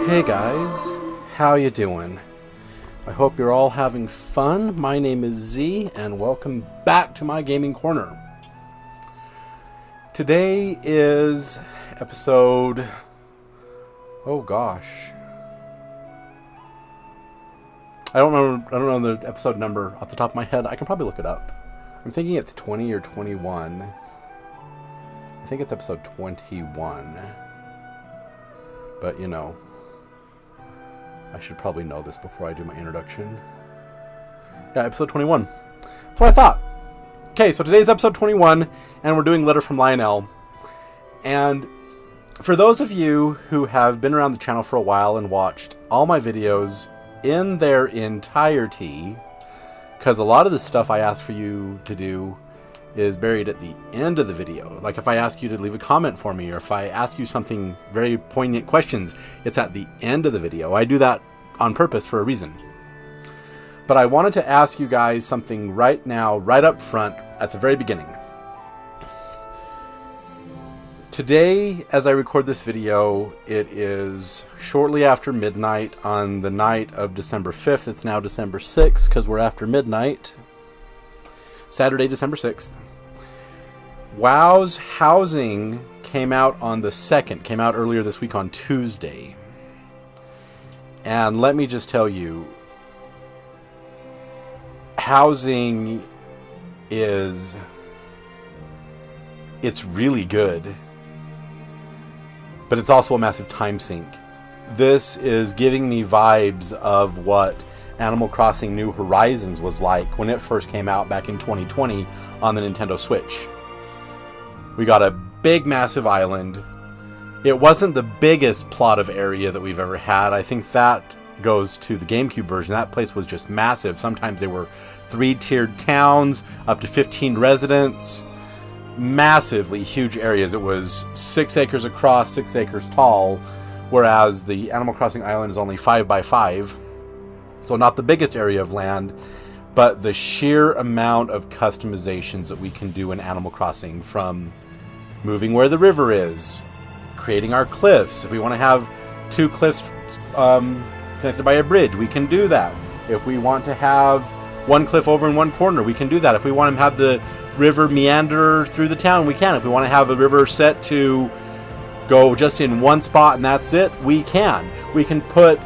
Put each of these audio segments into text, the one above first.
Hey guys, how you doing? I hope you're all having fun. My name is Z and welcome back to my gaming corner. Today is episode, oh gosh, I don't know the episode number off the top of my head. I can probably look it up. I'm thinking it's 20 or 21. I think it's episode 21. But you know, I should probably know this before I do my introduction. Yeah, episode 21. That's what I thought. Okay, so today's episode 21, and we're doing Letter from Lionel. And for those of you who have been around the channel for a while and watched all my videos in their entirety, because a lot of the stuff I ask for you to do is buried at the end of the video. Like if I ask you to leave a comment for me, or if I ask you something very poignant questions, it's at the end of the video. I do that on purpose for a reason. But I wanted to ask you guys something right now, right up front, at the very beginning. Today, as I record this video, it is shortly after midnight on the night of December 5th. It's now December 6th because we're after midnight. Saturday, December 6th. WoW's housing came out on the 2nd, came out earlier this week on Tuesday. And let me just tell you, housing it's really good, but it's also a massive time sink. This is giving me vibes of what Animal Crossing New Horizons was like when it first came out back in 2020 on the Nintendo Switch. We got a big, massive island. It wasn't the biggest plot of area that we've ever had. I think that goes to the GameCube version. That place was just massive. Sometimes they were 3-tiered towns, up to 15 residents. Massively huge areas. It was 6 acres across, 6 acres tall, whereas the Animal Crossing island is only 5 by 5. So not the biggest area of land, but the sheer amount of customizations that we can do in Animal Crossing, from moving where the river is, creating our cliffs. If we want to have 2 cliffs connected by a bridge, we can do that. If we want to have 1 cliff over in one corner, we can do that. If we want to have the river meander through the town, we can. If we want to have the river set to go just in one spot and that's it, we can. We can put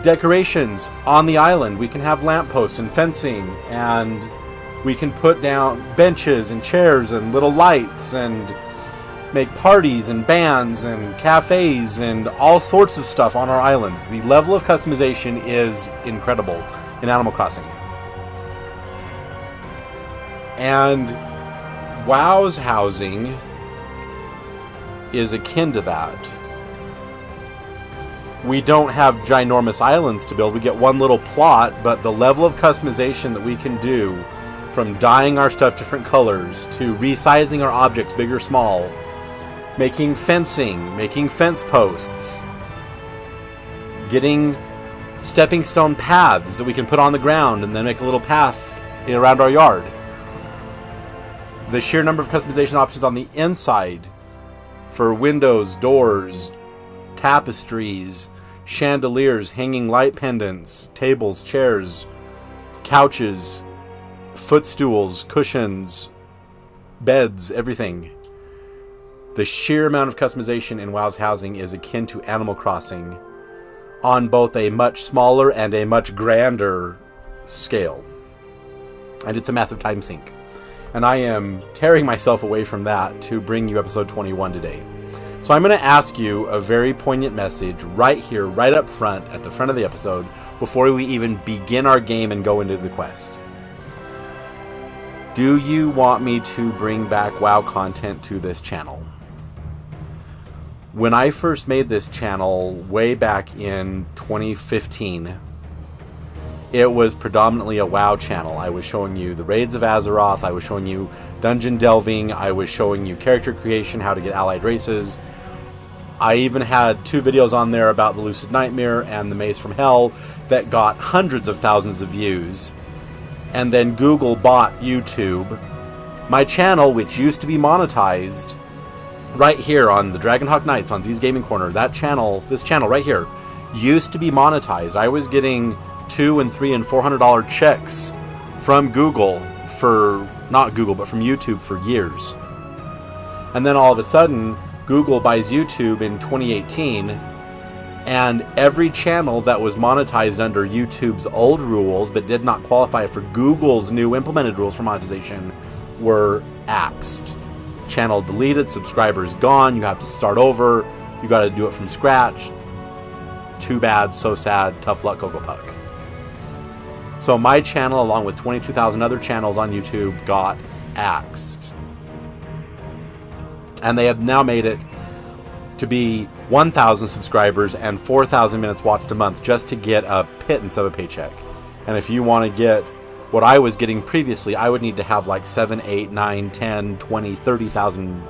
decorations on the island. We can have lampposts and fencing, and we can put down benches and chairs and little lights and make parties and bands and cafes and all sorts of stuff on our islands. The level of customization is incredible in Animal Crossing. And WoW's housing is akin to that. We don't have ginormous islands to build. We get one little plot, but the level of customization that we can do, from dyeing our stuff different colors, to resizing our objects big or small, making fencing, making fence posts, getting stepping stone paths that we can put on the ground and then make a little path around our yard. The sheer number of customization options on the inside for windows, doors, tapestries, chandeliers, hanging light pendants, tables, chairs, couches, footstools, cushions, beds, everything. The sheer amount of customization in WoW's housing is akin to Animal Crossing on both a much smaller and a much grander scale. And it's a massive time sink. And I am tearing myself away from that to bring you episode 21 today. So I'm going to ask you a very poignant message right here, right up front, at the front of the episode, before we even begin our game and go into the quest. Do you want me to bring back WoW content to this channel? When I first made this channel way back in 2015, it was predominantly a WoW channel. I was showing you the raids of Azeroth, I was showing you dungeon delving, I was showing you character creation, how to get allied races. I even had 2 videos on there about the Lucid Nightmare and the Maze from Hell that got hundreds of thousands of views. And then Google bought YouTube. My channel, which used to be monetized, right here on the Dragonhawk Nights on Z's Gaming Corner, that channel, this channel right here, used to be monetized. I was getting $200 and $300 and $400 checks from Google for, not Google, but from YouTube for years. And then all of a sudden, Google buys YouTube in 2018, and every channel that was monetized under YouTube's old rules but did not qualify for Google's new implemented rules for monetization were axed. Channel deleted, subscribers gone, you have to start over, you got to do it from scratch. Too bad, so sad, tough luck, Cocoa Puck. So my channel, along with 22,000 other channels on YouTube, got axed. And they have now made it to be 1,000 subscribers and 4,000 minutes watched a month just to get a pittance of a paycheck. And if you want to get what I was getting previously, I would need to have like 7, 8, 9, 10, 20, 30,000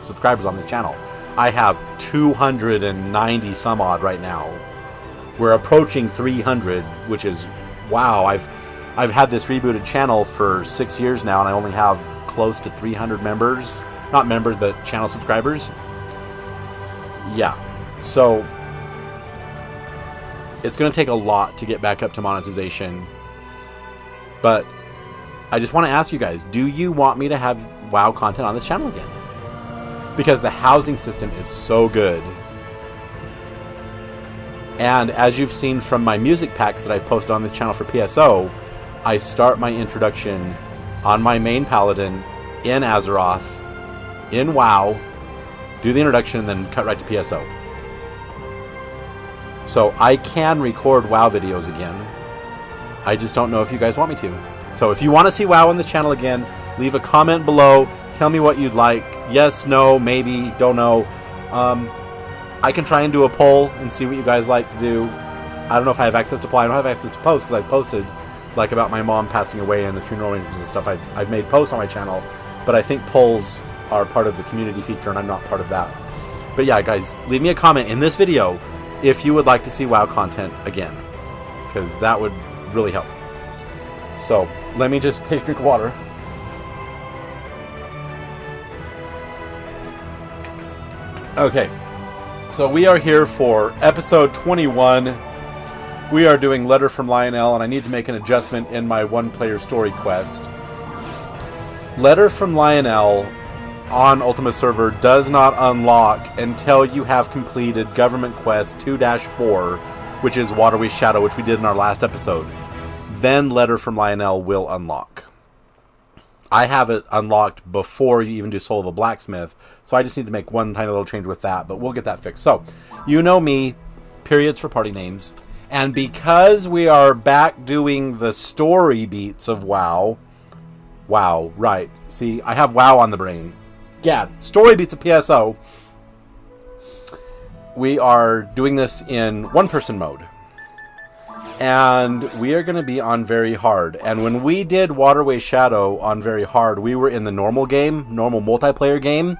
subscribers on this channel. I have 290 some odd right now. We're approaching 300, which is wow. I've had this rebooted channel for 6 years now, and I only have close to 300 members. Not members, but channel subscribers. Yeah. So it's going to take a lot to get back up to monetization. But I just want to ask you guys, do you want me to have WoW content on this channel again? Because the housing system is so good. And as you've seen from my music packs that I've posted on this channel for PSO, I start my introduction on my main paladin in Azeroth, in WoW, do the introduction, and then cut right to PSO. So I can record WoW videos again. I just don't know if you guys want me to. So if you want to see WoW on this channel again, leave a comment below. Tell me what you'd like. Yes, no, maybe, don't know. I can try and do a poll and see what you guys like to do. I don't know if I have access to poll. I don't have access to posts because I've posted like about my mom passing away and the funeral arrangements and stuff. I've made posts on my channel, but I think polls are part of the community feature and I'm not part of that. But yeah, guys, leave me a comment in this video if you would like to see WoW content again, because that would really help. So let me just take a drink of water. Okay, so we are here for episode 21. We are doing Letter from Lionel, and I need to make an adjustment in my one-player story quest. Letter from Lionel on Ultima server does not unlock until you have completed Government Quest 2-4, which is Waterway Shadow, which we did in our last episode. Then Letter from Lionel will unlock. I have it unlocked before you even do Soul of a Blacksmith, so I just need to make one tiny little change with that, but we'll get that fixed. So, you know me, periods for party names, and because we are back doing the story beats of WoW, right, see, I have WoW on the brain. Yeah, story beats of PSO. We are doing this in one-person mode. And we are going to be on very hard. And when we did Waterway Shadow on very hard, we were in the normal game, normal multiplayer game,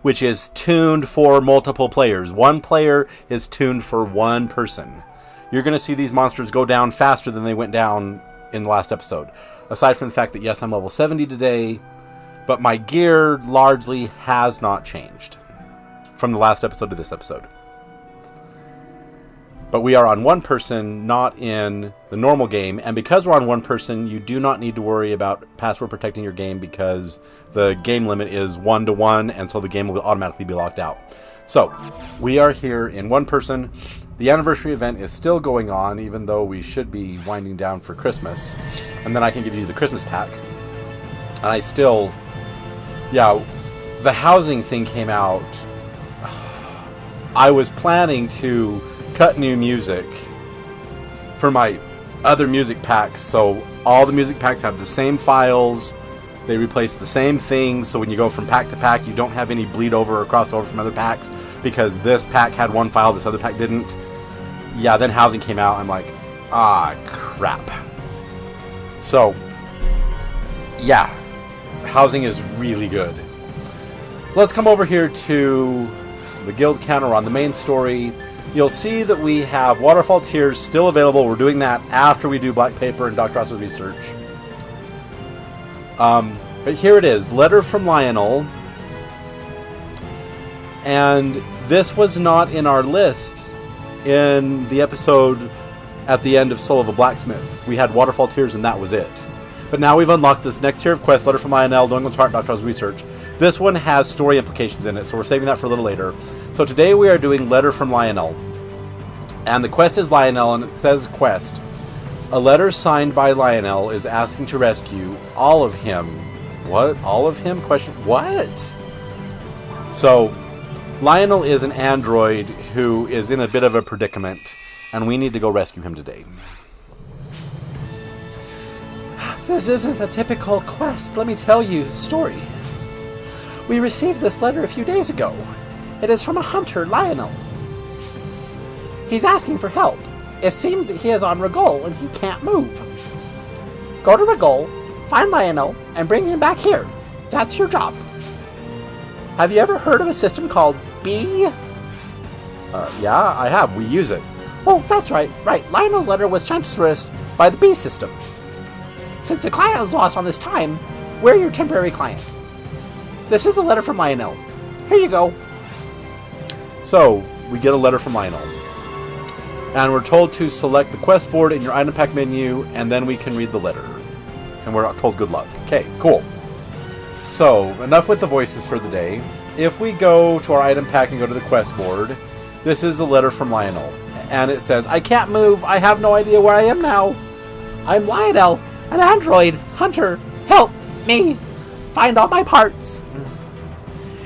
which is tuned for multiple players. One player is tuned for one person. You're going to see these monsters go down faster than they went down in the last episode. Aside from the fact that, yes, I'm level 70 today, but my gear largely has not changed from the last episode to this episode. But we are on one person, not in the normal game. And because we're on one person, you do not need to worry about password protecting your game because the game limit is 1 to 1, and so the game will automatically be locked out. So, we are here in one person. The anniversary event is still going on, even though we should be winding down for Christmas. And then I can give you the Christmas pack. And I still... Yeah, the housing thing came out. I was planning to cut new music for my other music packs, so all the music packs have the same files, they replace the same things, so when you go from pack to pack you don't have any bleed over or crossover from other packs because this pack had one file, this other pack didn't. Yeah, then housing came out, I'm like, ah, crap. So, yeah, housing is really good. Let's come over here to the guild counter on the main story. You'll see that we have Waterfall Tears still available. We're doing that after we do Black Paper and Dr. Ross's research. But here it is, Letter from Lionel. And this was not in our list in the episode at the end of Soul of a Blacksmith. We had Waterfall Tears and that was it. But now we've unlocked this next tier of quest, Letter from Lionel, Knowing One's Heart, Dr. Oz Research. This one has story implications in it, so we're saving that for a little later. So today we are doing Letter from Lionel. And the quest is Lionel, and it says quest. A letter signed by Lionel is asking to rescue all of him. What? All of him? Question. What? So, Lionel is an android who is in a bit of a predicament, and we need to go rescue him today. This isn't a typical quest. Let me tell you the story. We received this letter a few days ago. It is from a hunter, Lionel. He's asking for help. It seems that he is on Rigol and he can't move. Go to Rigol, find Lionel, and bring him back here. That's your job. Have you ever heard of a system called B? Yeah, I have. We use it. Oh, that's right. Right. Lionel's letter was transferred by the B system. Since the client is lost on this time, we're your temporary client. This is a letter from Lionel. Here you go. So, we get a letter from Lionel. And we're told to select the quest board in your item pack menu, and then we can read the letter. And we're told good luck. Okay, cool. So, enough with the voices for the day. If we go to our item pack and go to the quest board, this is a letter from Lionel. And it says, I can't move. I have no idea where I am now. I'm Lionel, an android hunter. Help me find all my parts.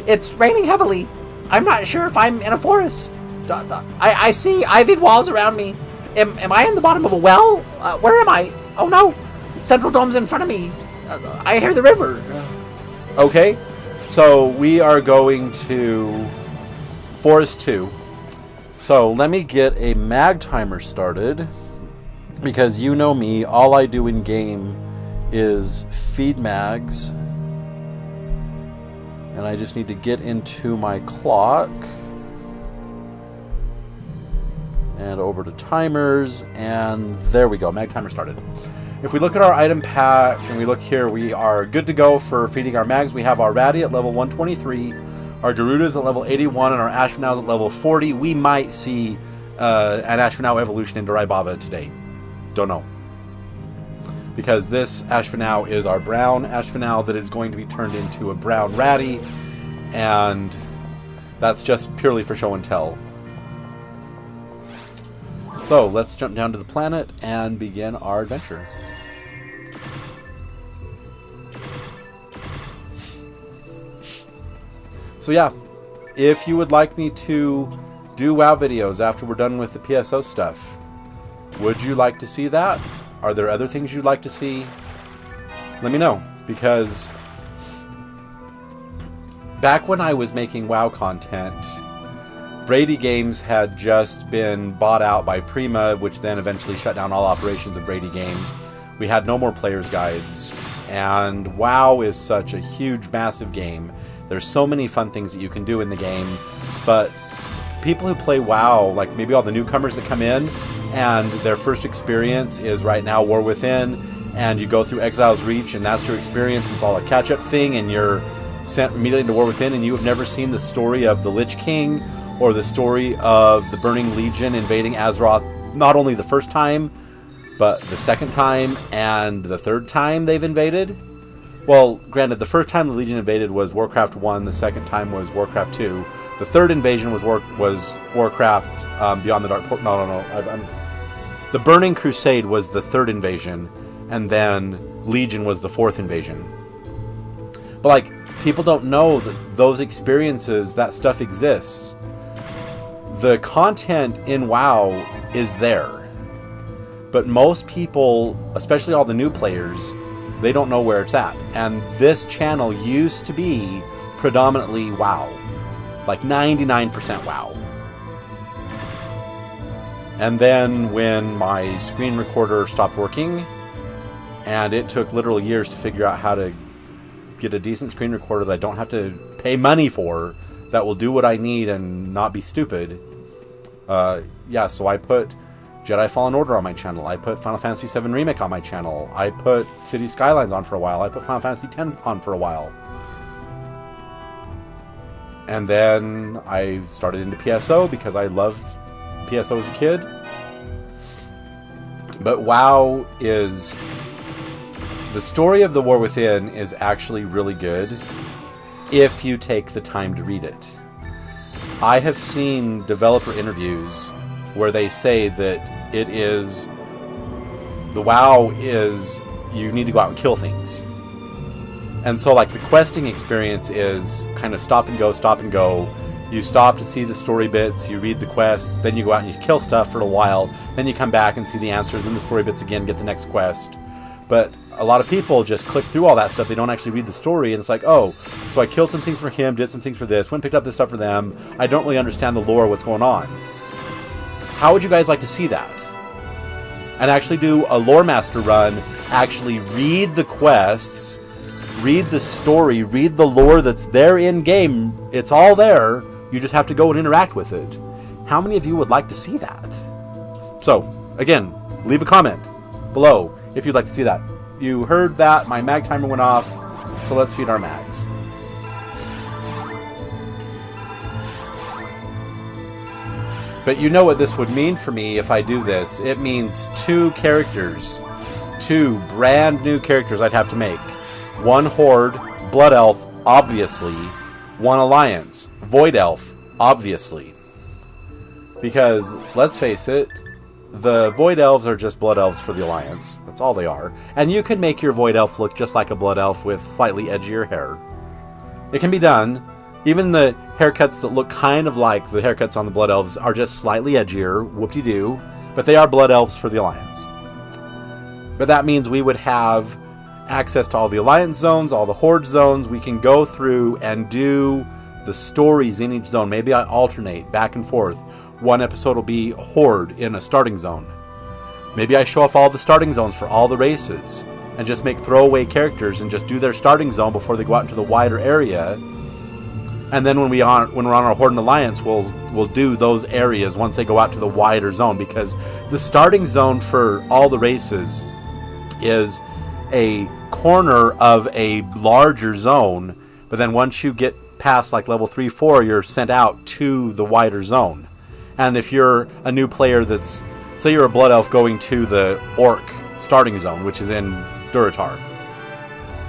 It's raining heavily. I'm not sure if I'm in a forest. I see ivied walls around me. Am I in the bottom of a well? Where am I? Oh no! Central Dome's in front of me. I hear the river. Okay, so we are going to Forest 2. So let me get a mag timer started. Because you know me, all I do in game is feed mags. And I just need to get into my clock. And over to timers, and there we go, mag timer started. If we look at our item pack, and we look here, we are good to go for feeding our mags. We have our Ratty at level 123, our Garudas at level 81, and our Ashvanaus at level 40. We might see an Ashvanau evolution into Raibaba today. Don't know. Because this Ashvanau is our brown Ashvanau that is going to be turned into a brown Ratty, and that's just purely for show and tell. So, let's jump down to the planet and begin our adventure. So yeah, if you would like me to do WoW videos after we're done with the PSO stuff, would you like to see that? Are there other things you'd like to see? Let me know, because back when I was making WoW content, Brady Games had just been bought out by Prima, which then eventually shut down all operations of Brady Games. We had no more players' guides, and WoW is such a huge, massive game. There's so many fun things that you can do in the game, but people who play WoW, like maybe all the newcomers that come in, and their first experience is right now War Within, and you go through Exile's Reach, and that's your experience. It's all a catch-up thing, and you're sent immediately into War Within, and you have never seen the story of the Lich King, or the story of the Burning Legion invading Azeroth, not only the first time, but the second time and the third time they've invaded. Well, granted, the first time the Legion invaded was Warcraft 1, the second time was Warcraft 2. The third invasion was Warcraft Beyond the Dark Portal. No. The Burning Crusade was the third invasion, and then Legion was the fourth invasion. But, like, people don't know that those experiences, that stuff exists. The content in WoW is there, but most people, especially all the new players, they don't know where it's at. And this channel used to be predominantly WoW, like 99% WoW. And then when my screen recorder stopped working, and it took literal years to figure out how to get a decent screen recorder that I don't have to pay money for, that will do what I need and not be stupid. Yeah, so I put Jedi Fallen Order on my channel. I put Final Fantasy VII Remake on my channel. I put City Skylines on for a while. I put Final Fantasy X on for a while. And then I started into PSO because I loved PSO as a kid. But WoW is... The story of the War Within is actually really good if you take the time to read it. I have seen developer interviews where they say that it is... The WoW is... You need to go out and kill things. And so, like, the questing experience is kind of stop and go, stop and go. You stop to see the story bits, you read the quests, then you go out and you kill stuff for a while, then you come back and see the answers in the story bits again, get the next quest. But a lot of people just click through all that stuff, they don't actually read the story, and it's like, oh, so I killed some things for him, did some things for this, went and picked up this stuff for them, I don't really understand the lore, what's going on. How would you guys like to see that? And actually do a lore master run, actually read the quests, read the story, read the lore that's there in game. It's all there. You just have to go and interact with it. How many of you would like to see that? So, again, leave a comment below if you'd like to see that. You heard that. My mag timer went off. So let's feed our mags. But you know what this would mean for me if I do this. It means 2 characters. 2 brand new characters I'd have to make. 1 Horde, Blood Elf, obviously. 1 Alliance, Void Elf, obviously. Because, let's face it, the Void Elves are just Blood Elves for the Alliance. That's all they are. And you can make your Void Elf look just like a Blood Elf with slightly edgier hair. It can be done. Even the haircuts that look kind of like the haircuts on the Blood Elves are just slightly edgier, whoop-de-doo. But they are Blood Elves for the Alliance. But that means we would have access to all the Alliance zones, all the Horde zones. We can go through and do the stories in each zone. Maybe I alternate back and forth. One episode will be Horde in a starting zone. Maybe I show off all the starting zones for all the races and just make throwaway characters and just do their starting zone before they go out into the wider area. And then when we're on our Horde and Alliance, we'll do those areas once they go out to the wider zone, because the starting zone for all the races is a corner of a larger zone, but then once you get past like level 3, 4, you're sent out to the wider zone. And if you're a new player that's, say you're a Blood Elf going to the Orc starting zone, which is in Durotar,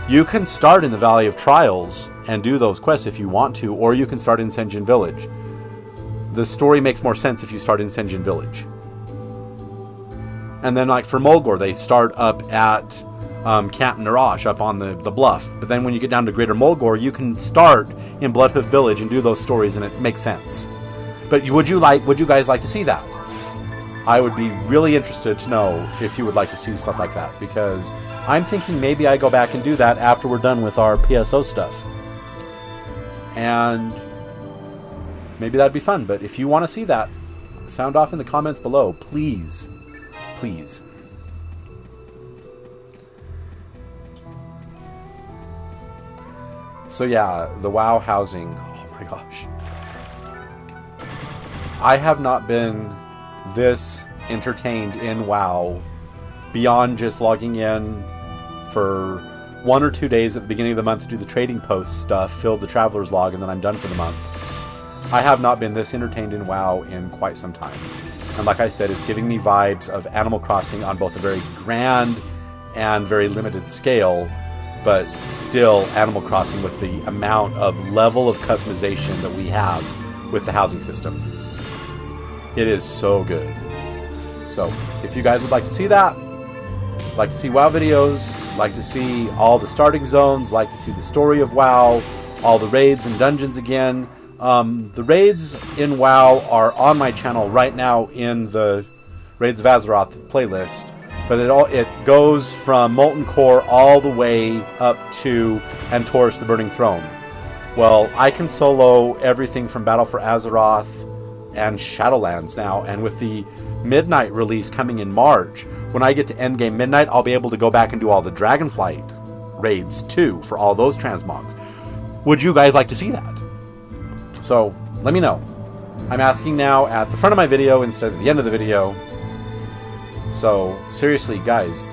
you can start in the Valley of Trials and do those quests if you want to, or you can start in Sen'jin Village. The story makes more sense if you start in Sen'jin Village. And then like for Mulgore, they start up at Camp Narash up on the bluff. But then when you get down to Greater Mulgore, you can start in Bloodhoof Village and do those stories, and it makes sense. But would you guys like to see that? I would be really interested to know if you would like to see stuff like that, because I'm thinking maybe I go back and do that after we're done with our PSO stuff. And maybe that'd be fun. But if you want to see that, sound off in the comments below, please. Please. So yeah, the WoW housing. Oh my gosh. I have not been this entertained in WoW beyond just logging in for 1 or 2 days at the beginning of the month to do the trading post stuff, fill the traveler's log, and then I'm done for the month. I have not been this entertained in WoW in quite some time. And like I said, it's giving me vibes of Animal Crossing on both a very grand and very limited scale, but still Animal Crossing with the amount of level of customization that we have with the housing system. It is so good. So, if you guys would like to see that, like to see WoW videos, like to see all the starting zones, like to see the story of WoW, all the raids and dungeons again, the raids in WoW are on my channel right now in the Raids of Azeroth playlist, but it goes from Molten Core all the way up to Antorus the Burning Throne. Well, I can solo everything from Battle for Azeroth and Shadowlands now, and with the Midnight release coming in March, when I get to Endgame Midnight, I'll be able to go back and do all the Dragonflight raids too for all those transmogs. Would you guys like to see that? So, let me know. I'm asking now at the front of my video instead of the end of the video. So, seriously, guys,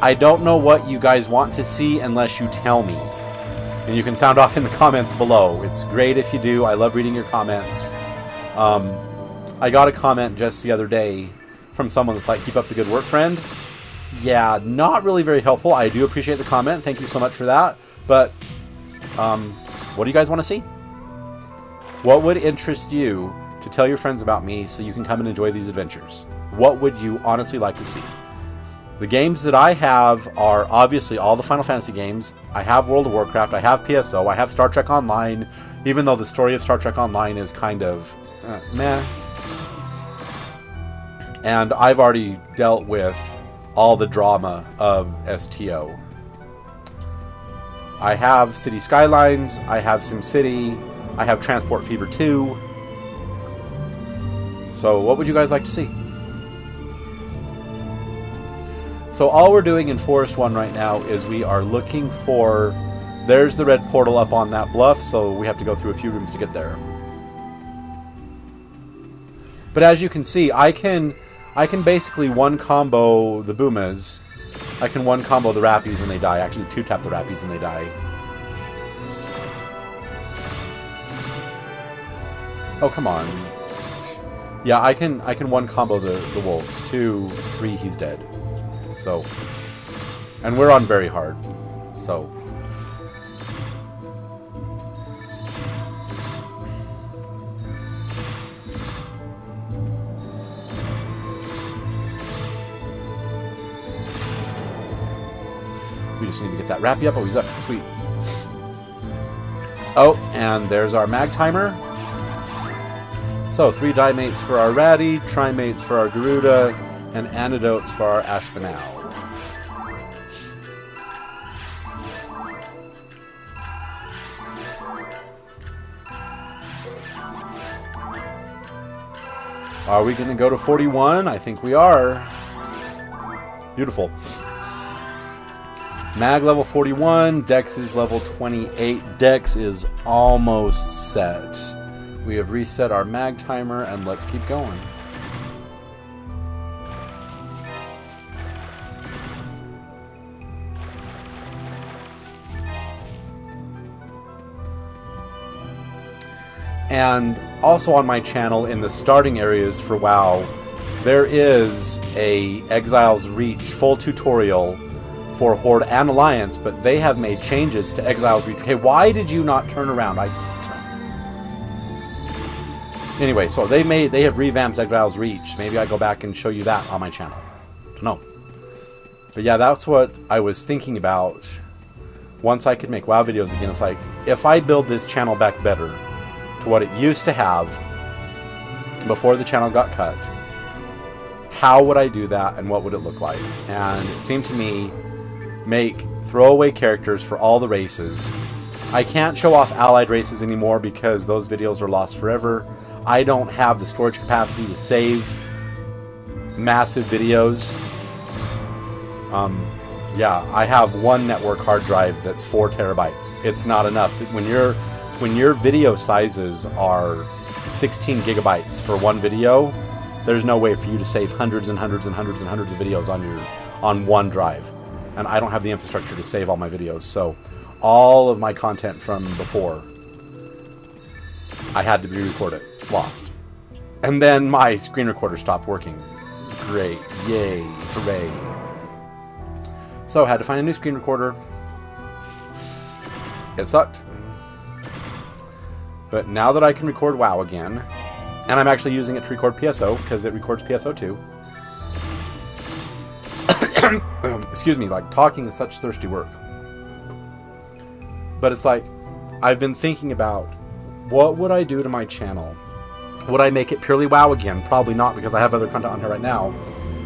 I don't know what you guys want to see unless you tell me. And you can sound off in the comments below. It's great if you do. I love reading your comments. I got a comment just the other day from someone that's like, keep up the good work, friend. Yeah, not really very helpful. I do appreciate the comment. Thank you so much for that. But what do you guys want to see? What would interest you to tell your friends about me so you can come and enjoy these adventures? What would you honestly like to see? The games that I have are obviously all the Final Fantasy games. I have World of Warcraft. I have PSO. I have Star Trek Online, even though the story of Star Trek Online is kind of meh. And I've already dealt with all the drama of STO. I have City Skylines. I have SimCity. I have Transport Fever 2. So what would you guys like to see? So all we're doing in Forest 1 right now is we are looking for... There's the red portal up on that bluff, so we have to go through a few rooms to get there. But as you can see, I can basically one combo the Boomas. I can one combo the Rappies and they die. Actually, two tap the Rappies and they die. Oh, come on. Yeah, I can one combo the wolves. 2, 3, he's dead. So, and we're on very hard. So, we just need to get that Rappy up. Oh, he's up. Sweet. Oh, and there's our mag timer. So, 3 die mates for our Ratty, tri-mates for our Garuda, and antidotes for our Ashvanal. Are we going to go to 41? I think we are. Beautiful. Mag level 41, Dex is level 28. Dex is almost set. We have reset our mag timer, and let's keep going. And also on my channel, in the starting areas for WoW, there is a Exile's Reach full tutorial for Horde and Alliance, but they have made changes to Exile's Reach. Okay, why did you not turn around? Anyway, so they have revamped Exile's Reach. Maybe I go back and show you that on my channel. Don't know. But yeah, that's what I was thinking about. Once I could make WoW videos again, it's like, if I build this channel back better to what it used to have before the channel got cut, how would I do that and what would it look like? And it seemed to me, make throwaway characters for all the races. I can't show off allied races anymore because those videos are lost forever. I don't have the storage capacity to save massive videos. Yeah, I have one network hard drive that's 4 terabytes. It's not enough. When your video sizes are 16 gigabytes for one video, there's no way for you to save hundreds and hundreds and hundreds and hundreds of videos on one drive. And I don't have the infrastructure to save all my videos, so all of my content from before, I had to re-record it. Lost. And then my screen recorder stopped working. Great. Yay. Hooray. So, had to find a new screen recorder. It sucked. But now that I can record WoW again, and I'm actually using it to record PSO, because it records PSO too. Excuse me, like, talking is such thirsty work. But it's like, I've been thinking about, what would I do to my channel? Would I make it purely WoW again? Probably not, because I have other content on here right now.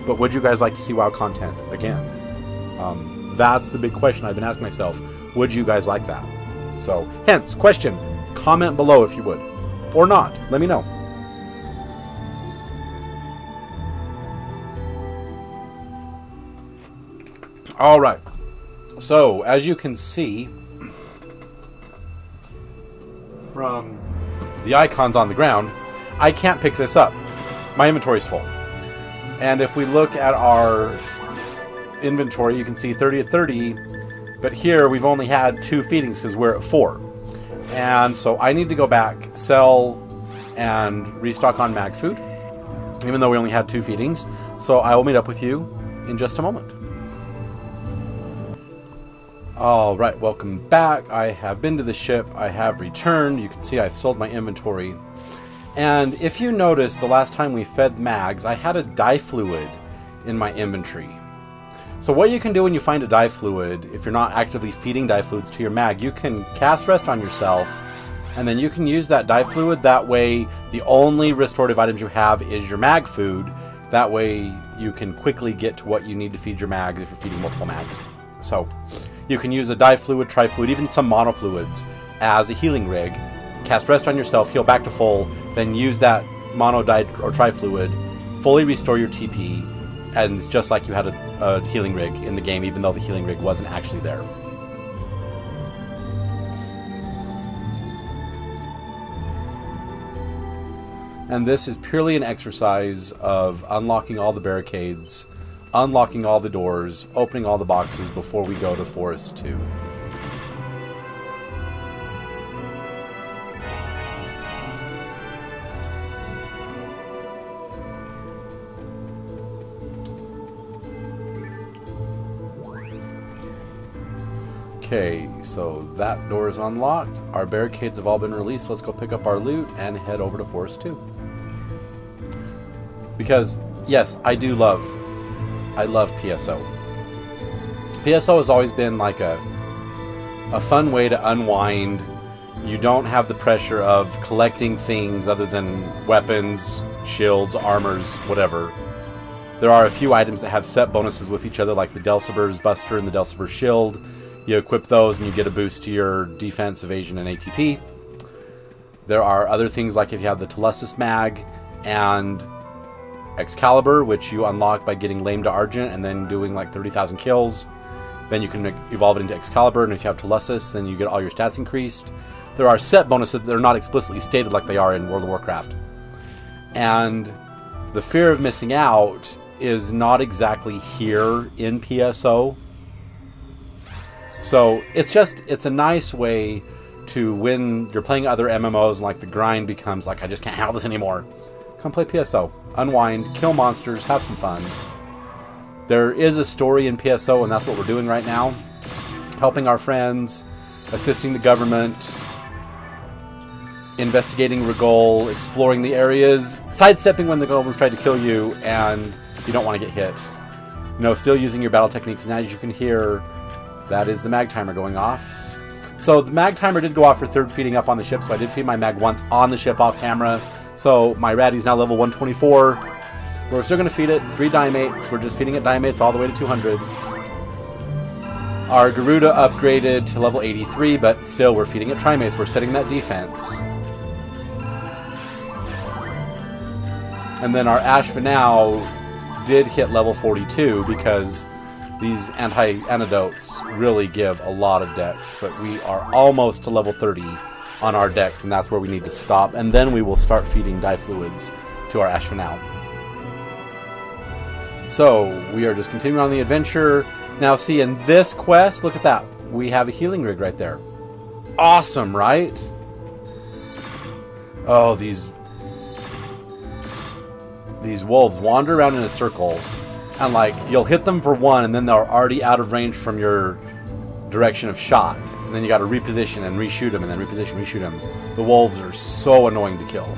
But would you guys like to see WoW content again? That's the big question I've been asking myself. Would you guys like that? So, hence, question. Comment below if you would. Or not. Let me know. Alright. So, as you can see from the icons on the ground, I can't pick this up. My inventory's full. And if we look at our inventory, you can see 30 of 30, but here we've only had 2 feedings because we're at 4. And so I need to go back, sell, and restock on mag food. even though we only had 2 feedings. So I will meet up with you in just a moment. Alright, welcome back. I have been to the ship. I have returned. You can see I've sold my inventory. And if you notice, the last time we fed mags, I had a dye fluid in my inventory. So what you can do when you find a dye fluid, if you're not actively feeding dye fluids to your mag, you can cast rest on yourself, and then you can use that dye fluid. That way, the only restorative items you have is your mag food. That way, you can quickly get to what you need to feed your mags if you're feeding multiple mags. So you can use a dye fluid, tri-fluid, even some mono fluids as a healing rig. Cast rest on yourself, heal back to full, then use that mono dye or tri-fluid, fully restore your TP, and it's just like you had a healing rig in the game, even though the healing rig wasn't actually there. And this is purely an exercise of unlocking all the barricades, unlocking all the doors, opening all the boxes before we go to Forest 2. Okay, so that door is unlocked. Our barricades have all been released. Let's go pick up our loot and head over to Forest 2. Because, yes, I love PSO. PSO has always been like a fun way to unwind. You don't have the pressure of collecting things other than weapons, shields, armors, whatever. There are a few items that have set bonuses with each other, like the Delciber's Buster and the Delciber's Shield. You equip those and you get a boost to your defense, evasion, and ATP. There are other things like if you have the Telesis Mag and Excalibur, which you unlock by getting Lame to Argent and then doing like 30,000 kills. Then you can evolve it into Excalibur, and if you have Telesis, then you get all your stats increased. There are set bonuses that are not explicitly stated like they are in World of Warcraft. And the fear of missing out is not exactly here in PSO. So it's a nice way to, when you're playing other MMOs and like the grind becomes like, I just can't handle this anymore, come play PSO. Unwind, kill monsters, have some fun. There is a story in PSO, and that's what we're doing right now. Helping our friends, assisting the government, investigating Rigol, exploring the areas, sidestepping when the goblins try to kill you and you don't want to get hit. You know, still using your battle techniques. And as you can hear, that is the mag timer going off. So the mag timer did go off for 3rd feeding up on the ship, so I did feed my mag once on the ship off camera. So my Ratty's now level 124. We're still going to feed it 3 Dimates. We're just feeding it Dimates all the way to 200. Our Garuda upgraded to level 83, but still we're feeding it Trimates. We're setting that defense. And then our Ashvanau did hit level 42 because these antidotes really give a lot of dex, but we are almost to level 30 on our dex, and that's where we need to stop, and then we will start feeding dye fluids to our Ashvanau. So we are just continuing on the adventure. Now see, in this quest, look at that. We have a healing rig right there. Awesome, right? Oh, these wolves wander around in a circle, and like you'll hit them for one, and then they're already out of range from your direction of shot, and then you got to reposition and reshoot them, and then reposition, reshoot them. The wolves are so annoying to kill.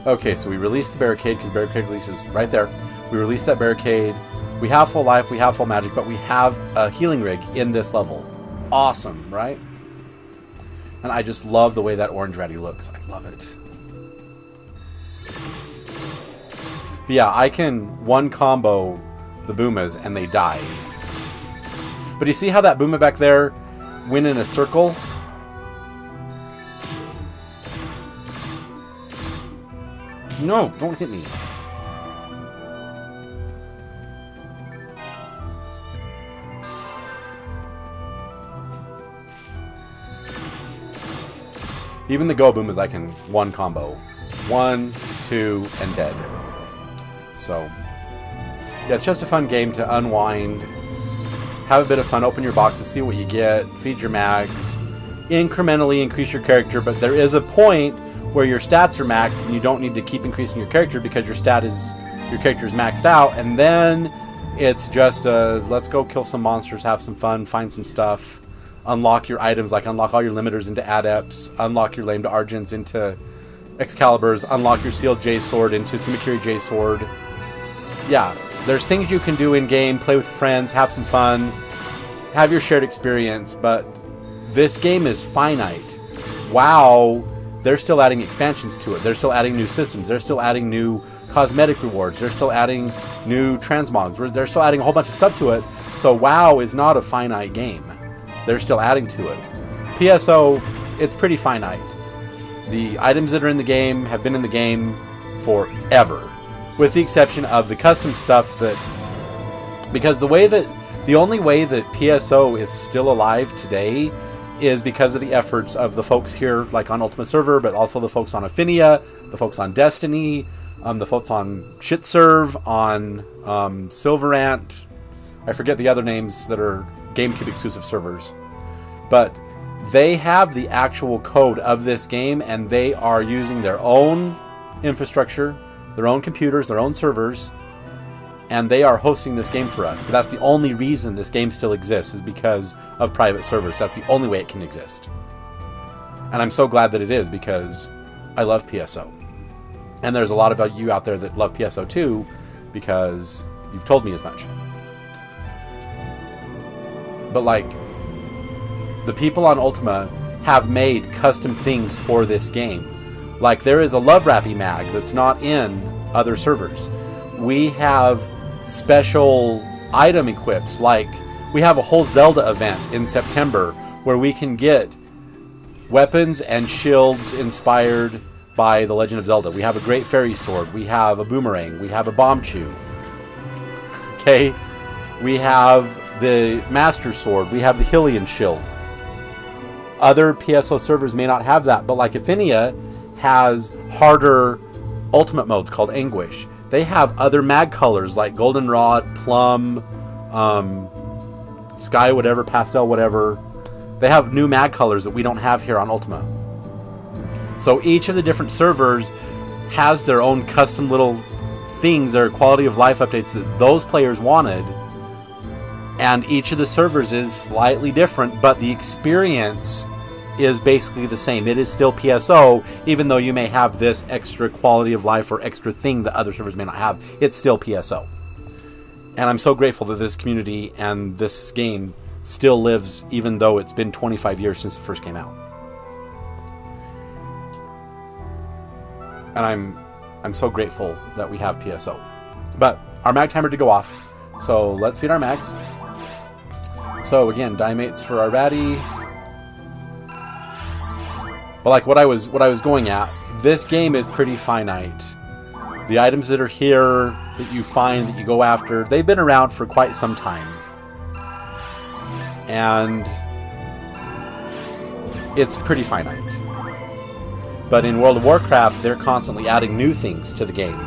Okay, so we released the barricade because barricade releases right there. We released that barricade. We have full life, we have full magic, but we have a healing rig in this level. Awesome, right? And I just love the way that orange ratty looks. I love it. But yeah, I can one combo the Boomas and they die. But you see how that Booma back there went in a circle? No, don't hit me. Even the Go Boomas I can one combo. 1, 2, and dead. So, yeah, it's just a fun game to unwind, have a bit of fun, open your boxes, see what you get, feed your mags, incrementally increase your character, but there is a point where your stats are maxed and you don't need to keep increasing your character because your character is maxed out, and then it's just let's go kill some monsters, have some fun, find some stuff, unlock your items, like unlock all your limiters into adepts, unlock your lame to argents into Excaliburs, unlock your sealed J sword into Sumakiri J sword. Yeah, there's things you can do in game, play with friends, have some fun, have your shared experience, but this game is finite. WoW, they're still adding expansions to it. They're still adding new systems. They're still adding new cosmetic rewards. They're still adding new transmogs. They're still adding a whole bunch of stuff to it. So WoW is not a finite game. They're still adding to it. PSO, it's pretty finite. The items that are in the game have been in the game forever, with the exception of the custom stuff that, because the only way that PSO is still alive today is because of the efforts of the folks here, like on Ultima Server, but also the folks on Affinia, the folks on Destiny, the folks on Shitserve, on Silverant. I forget the other names that are GameCube exclusive servers. But they have the actual code of this game, and they are using their own infrastructure, their own computers, their own servers, and they are hosting this game for us. But that's the only reason this game still exists, is because of private servers. That's the only way it can exist. And I'm so glad that it is, because I love PSO. And there's a lot of you out there that love PSO too, because you've told me as much. But like, the people on Ultima have made custom things for this game. Like, there is a Love Rappy mag that's not in other servers. We have special item equips, like we have a whole Zelda event in September where we can get weapons and shields inspired by The Legend of Zelda. We have a Great Fairy Sword, we have a Boomerang, we have a Bomb Chew. Okay? We have the Master Sword, we have the Hylian Shield. Other PSO servers may not have that, but like Affinia has harder ultimate modes called Anguish. They have other mag colors like Goldenrod, Plum, Sky whatever, Pastel whatever. They have new mag colors that we don't have here on Ultima. So each of the different servers has their own custom little things, their quality of life updates that those players wanted. And each of the servers is slightly different, but the experience is basically the same. It is still PSO, even though you may have this extra quality of life or extra thing that other servers may not have. It's still PSO. And I'm so grateful that this community and this game still lives, even though it's been 25 years since it first came out. And I'm so grateful that we have PSO. But our mag timer did go off, so let's feed our mags. So again, Dimates for our Ratty. But like what I was going at, this game is pretty finite. The items that are here, that you find, that you go after, they've been around for quite some time. And it's pretty finite. But in World of Warcraft, they're constantly adding new things to the game.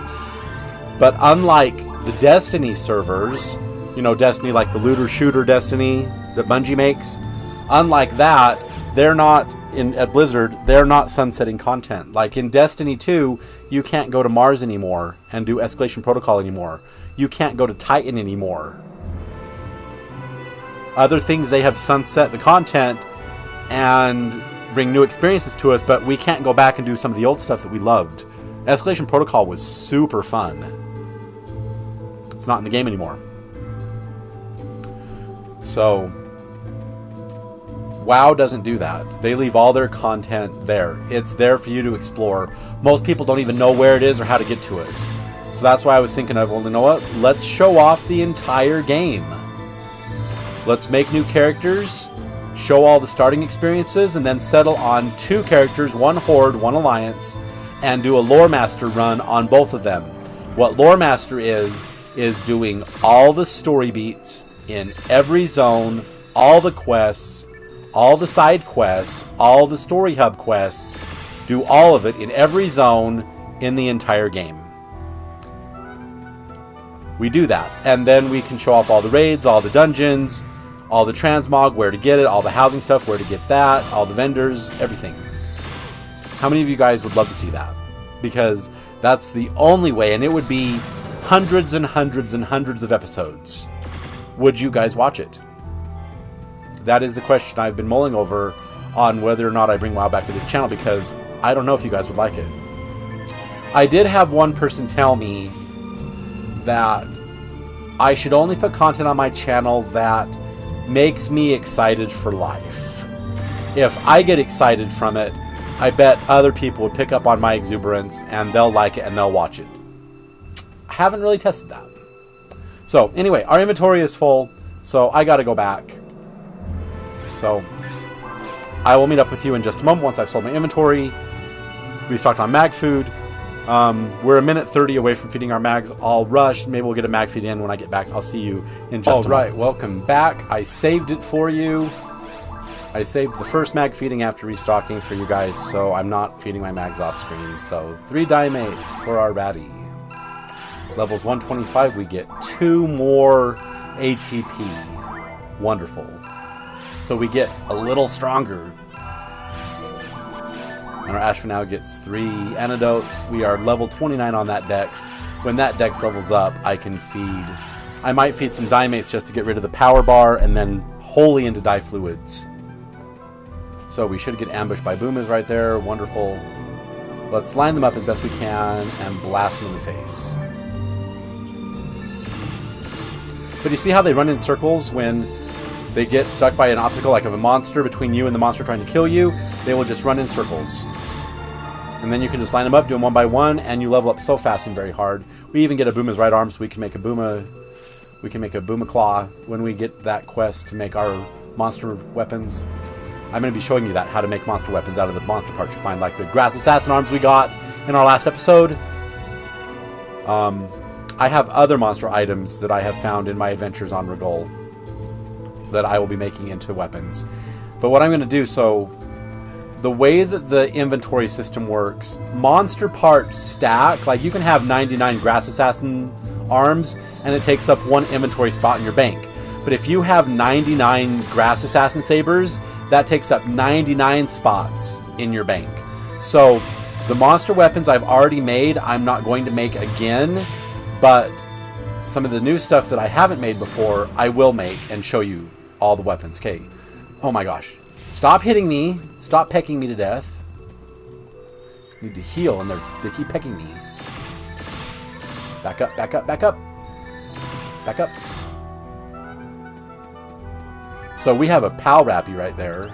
But unlike the Destiny servers, you know, Destiny, like the looter shooter Destiny that Bungie makes, unlike that, they're not at Blizzard, they're not sunsetting content. Like in Destiny 2, you can't go to Mars anymore and do Escalation Protocol anymore. You can't go to Titan anymore. Other things, they have sunset the content and bring new experiences to us, but we can't go back and do some of the old stuff that we loved. Escalation Protocol was super fun. It's not in the game anymore. So WoW doesn't do that. They leave all their content there. It's there for you to explore. Most people don't even know where it is or how to get to it. So that's why I was thinking of, well, you know what? Let's show off the entire game. Let's make new characters, show all the starting experiences, and then settle on 2 characters, 1 Horde, 1 Alliance, and do a Lore Master run on both of them. What Lore Master is doing all the story beats in every zone, all the quests, all the side quests, all the story hub quests, do all of it in every zone in the entire game. We do that, and then we can show off all the raids, all the dungeons, all the transmog, where to get it, all the housing stuff, where to get that, all the vendors, everything. How many of you guys would love to see that? Because that's the only way, and it would be hundreds and hundreds and hundreds of episodes. Would you guys watch it? That is the question I've been mulling over on whether or not I bring WoW back to this channel, because I don't know if you guys would like it. I did have one person tell me that I should only put content on my channel that makes me excited for life. If I get excited from it, I bet other people would pick up on my exuberance and they'll like it and they'll watch it. I haven't really tested that. So anyway, our inventory is full, so I gotta go back. So I will meet up with you in just a moment once I've sold my inventory. We've stocked on mag food. We're a minute 30 away from feeding our mags. I'll rush. Maybe we'll get a mag feed in when I get back. I'll see you in just a moment. All right, welcome back. I saved it for you. I saved the first mag feeding after restocking for you guys, so I'm not feeding my mags off screen. So 3 dimates for our ratty. Levels 125, we get 2 more ATP. Wonderful. So we get a little stronger. And our Ashfinau gets 3 antidotes. We are level 29 on that dex. When that dex levels up, I can feed. I might feed some dimates just to get rid of the power bar and then wholly into dye fluids. So we should get ambushed by boomas right there. Wonderful. Let's line them up as best we can and blast them in the face. But you see how they run in circles when they get stuck by an obstacle, like of a monster between you and the monster trying to kill you? They will just run in circles. And then you can just line them up, do them one by one, and you level up so fast and very hard. We even get a booma's right arm, so we can make a booma. We can make a booma claw when we get that quest to make our monster weapons. I'm going to be showing you that, how to make monster weapons out of the monster parts you find, like the grass assassin arms we got in our last episode. I have other monster items that I have found in my adventures on Regol that I will be making into weapons. But what I'm going to do, so the way that the inventory system works, monster parts stack. Like you can have 99 grass assassin arms and it takes up 1 inventory spot in your bank. But if you have 99 grass assassin sabers, that takes up 99 spots in your bank. So the monster weapons I've already made, I'm not going to make again, but some of the new stuff that I haven't made before, I will make and show you all the weapons. Okay. Oh my gosh. Stop hitting me. Stop pecking me to death. I need to heal and they keep pecking me. Back up, back up, back up. Back up. So we have a pal rappy right there.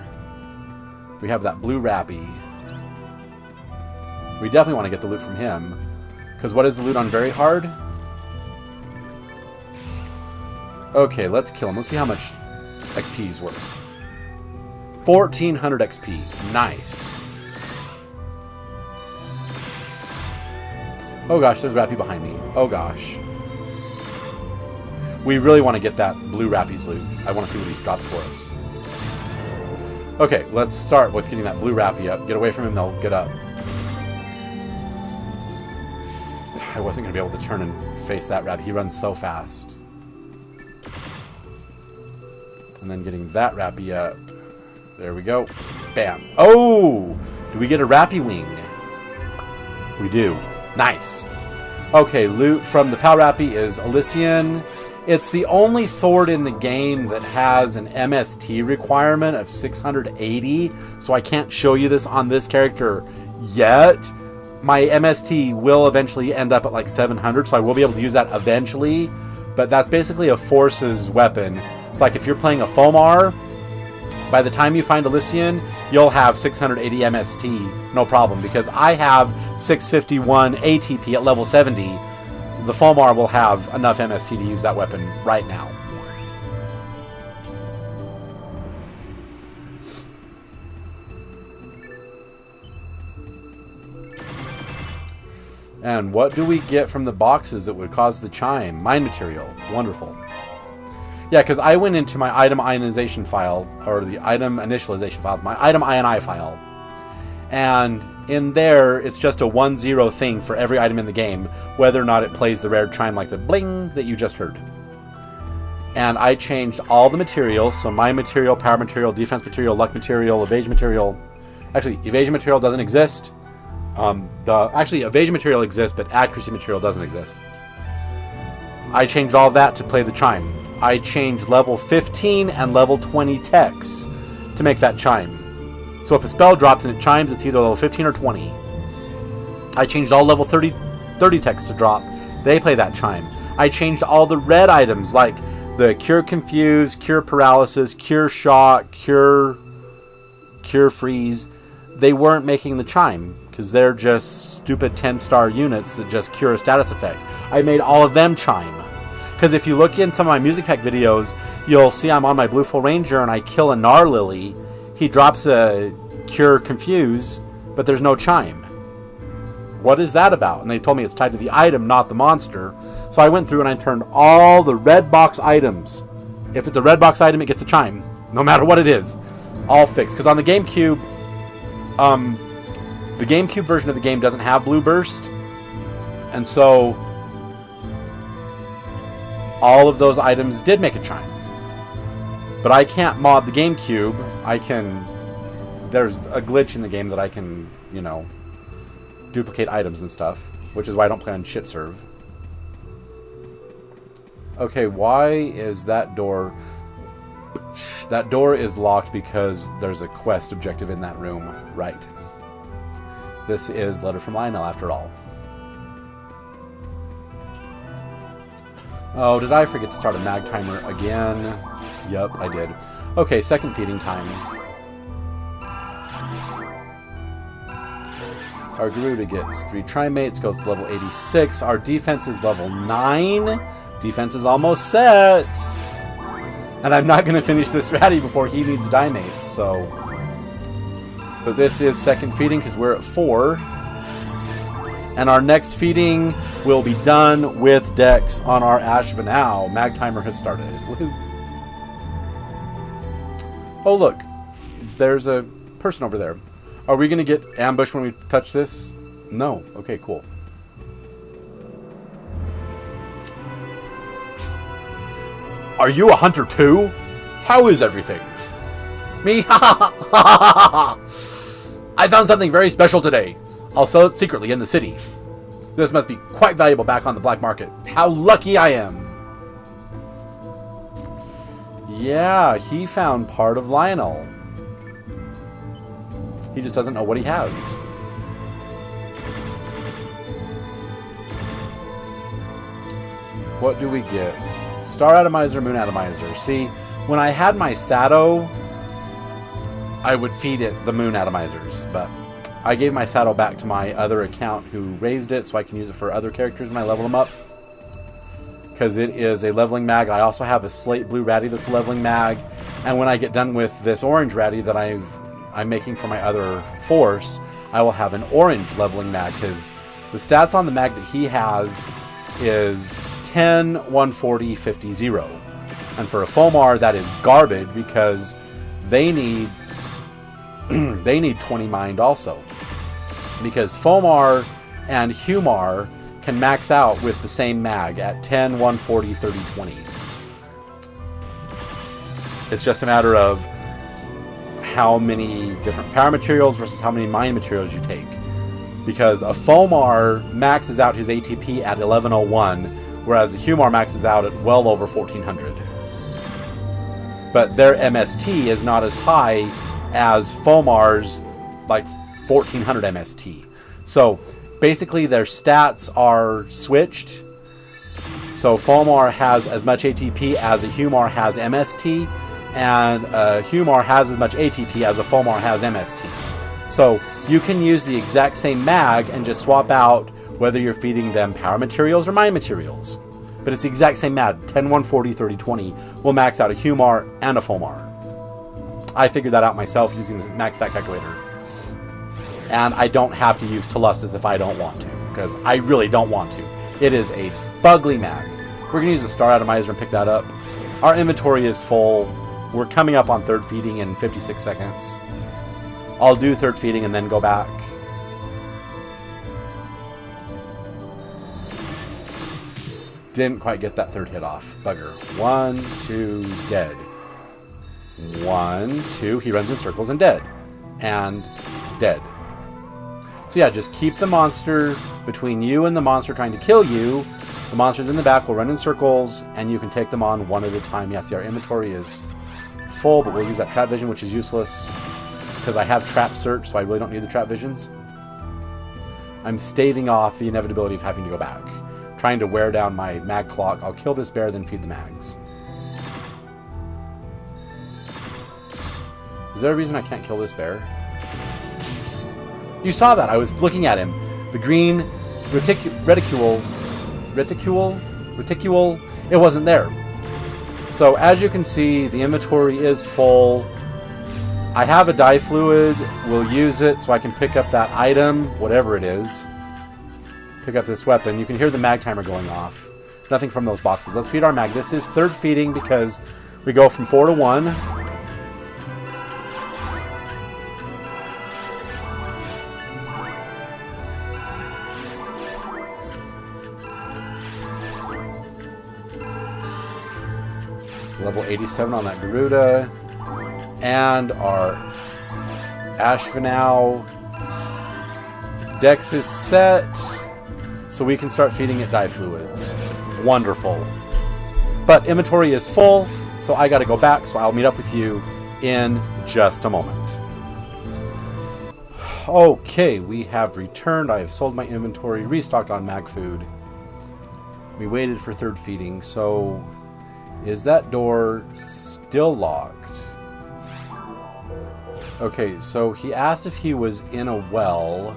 We have that blue rappy. We definitely want to get the loot from him. Because what is the loot on very hard? Okay, let's kill him. Let's see how much XP he's worth. 1400 XP. Nice. Oh gosh, there's Rappy behind me. Oh gosh. We really want to get that blue Rappy's loot. I want to see what he drops for us. Okay, let's start with getting that blue Rappy up. Get away from him, they'll get up. I wasn't going to be able to turn and face that Rappy. He runs so fast. And then getting that Rappy up. There we go. Bam. Oh! Do we get a Rappy wing? We do. Nice. Okay, loot from the Pal Rappy is Elysian. It's the only sword in the game that has an MST requirement of 680, so I can't show you this on this character yet. My MST will eventually end up at like 700, so I will be able to use that eventually, but that's basically a forces weapon. It's like if you're playing a Fomar, by the time you find Elysian, you'll have 680 MST, no problem, because I have 651 ATP at level 70. The Fomar will have enough MST to use that weapon right now. And what do we get from the boxes that would cause the chime? Mine material. Wonderful. Yeah, because I went into my item ionization file, or the item initialization file, my item INI file. And in there, it's just a 1-0 thing for every item in the game, whether or not it plays the rare chime like the bling that you just heard. And I changed all the materials, so my material, power material, defense material, luck material, evasion material. Actually, evasion material doesn't exist. Actually, evasion material exists, but accuracy material doesn't exist. I changed all that to play the chime. I changed level 15 and level 20 techs to make that chime. So if a spell drops and it chimes, it's either level 15 or 20. I changed all level 30 techs to drop. They play that chime. I changed all the red items, like the Cure Confuse, Cure Paralysis, Cure Shock, Cure Freeze. They weren't making the chime, because they're just stupid 10-star units that just cure a status effect. I made all of them chime. Because if you look in some of my music pack videos, you'll see I'm on my Blue Full Ranger and I kill a Gnar Lily. He drops a Cure Confuse, but there's no chime. What is that about? And they told me it's tied to the item, not the monster. So I went through and I turned all the red box items. If it's a red box item, it gets a chime, no matter what it is. All fixed. Because on the GameCube, the GameCube version of the game doesn't have Blue Burst. And so all of those items did make a chime. But I can't mod the GameCube. There's a glitch in the game that I can, you know, duplicate items and stuff, which is why I don't play on shitserve. Okay, why is that door... That door is locked because there's a quest objective in that room. Right. This is Letter from Lionel, after all. Oh, did I forget to start a mag timer again? Yup, I did. Okay, second feeding time. Our Garuda gets 3 Trimates, goes to level 86. Our defense is level 9. Defense is almost set. And I'm not going to finish this ratty before he needs Dimates, so... But this is second feeding because we're at 4. And our next feeding will be done with Dex on our Ashvanau. Mag timer has started. Woohoo! Oh, look. There's a person over there. Are we going to get ambushed when we touch this? No. Okay, cool. Are you a hunter too? How is everything? Me? Ha ha ha! I found something very special today. I'll sell it secretly in the city. This must be quite valuable back on the black market. How lucky I am! Yeah, he found part of Lionel. He just doesn't know what he has. What do we get? Star Atomizer, Moon Atomizer. See, when I had my Sato, I would feed it the Moon Atomizers, but I gave my Sato back to my other account who raised it so I can use it for other characters when I level them up. Because it is a leveling mag. I also have a Slate Blue Ratty that's a leveling mag. And when I get done with this Orange Ratty that I'm making for my other force, I will have an Orange leveling mag, because the stats on the mag that he has is 10, 140, 50, 0. And for a Fomar, that is garbage because they need they need 20 mind also. Because Fomar and Humar can max out with the same mag at 10, 140, 30, 20. It's just a matter of how many different power materials versus how many mind materials you take. Because a Fomar maxes out his ATP at 1101, whereas a Humar maxes out at well over 1400. But their MST is not as high as Fomar's, like 1400 MST. So basically their stats are switched. So Fomar has as much ATP as a Humar has MST, and a Humar has as much ATP as a Fomar has MST. So you can use the exact same mag and just swap out whether you're feeding them power materials or mind materials. But it's the exact same mag. 10, 140, 30, 20 will max out a Humar and a Fomar. I figured that out myself using the max stat calculator. And I don't have to use Telustus if I don't want to, because I really don't want to. It is a fugly mag. We're going to use a Star Atomizer and pick that up. Our inventory is full. We're coming up on third feeding in 56 seconds. I'll do third feeding and then go back. Didn't quite get that third hit off. Bugger. 1, 2, dead. 1, 2, he runs in circles and dead. And dead. So yeah, just keep the monster between you and the monster trying to kill you. The monsters in the back will run in circles, and you can take them on one at a time. Yeah, see, our inventory is full, but we'll use that trap vision, which is useless because I have trap search, so I really don't need the trap visions. I'm staving off the inevitability of having to go back. Trying to wear down my mag clock. I'll kill this bear, then feed the mags. Is there a reason I can't kill this bear? You saw that. I was looking at him. The green reticule, it wasn't there. So as you can see, the inventory is full. I have a dye fluid. We'll use it so I can pick up that item, whatever it is. Pick up this weapon. You can hear the mag timer going off. Nothing from those boxes. Let's feed our mag. This is third feeding because we go from 4 to 1. Level 87 on that Garuda. And our Ashvanau Dex is set. So we can start feeding it dye fluids. Wonderful. But inventory is full, so I gotta go back, so I'll meet up with you in just a moment. Okay, we have returned. I have sold my inventory, restocked on mag food. We waited for third feeding, so is that door still locked? Okay, so he asked if he was in a well.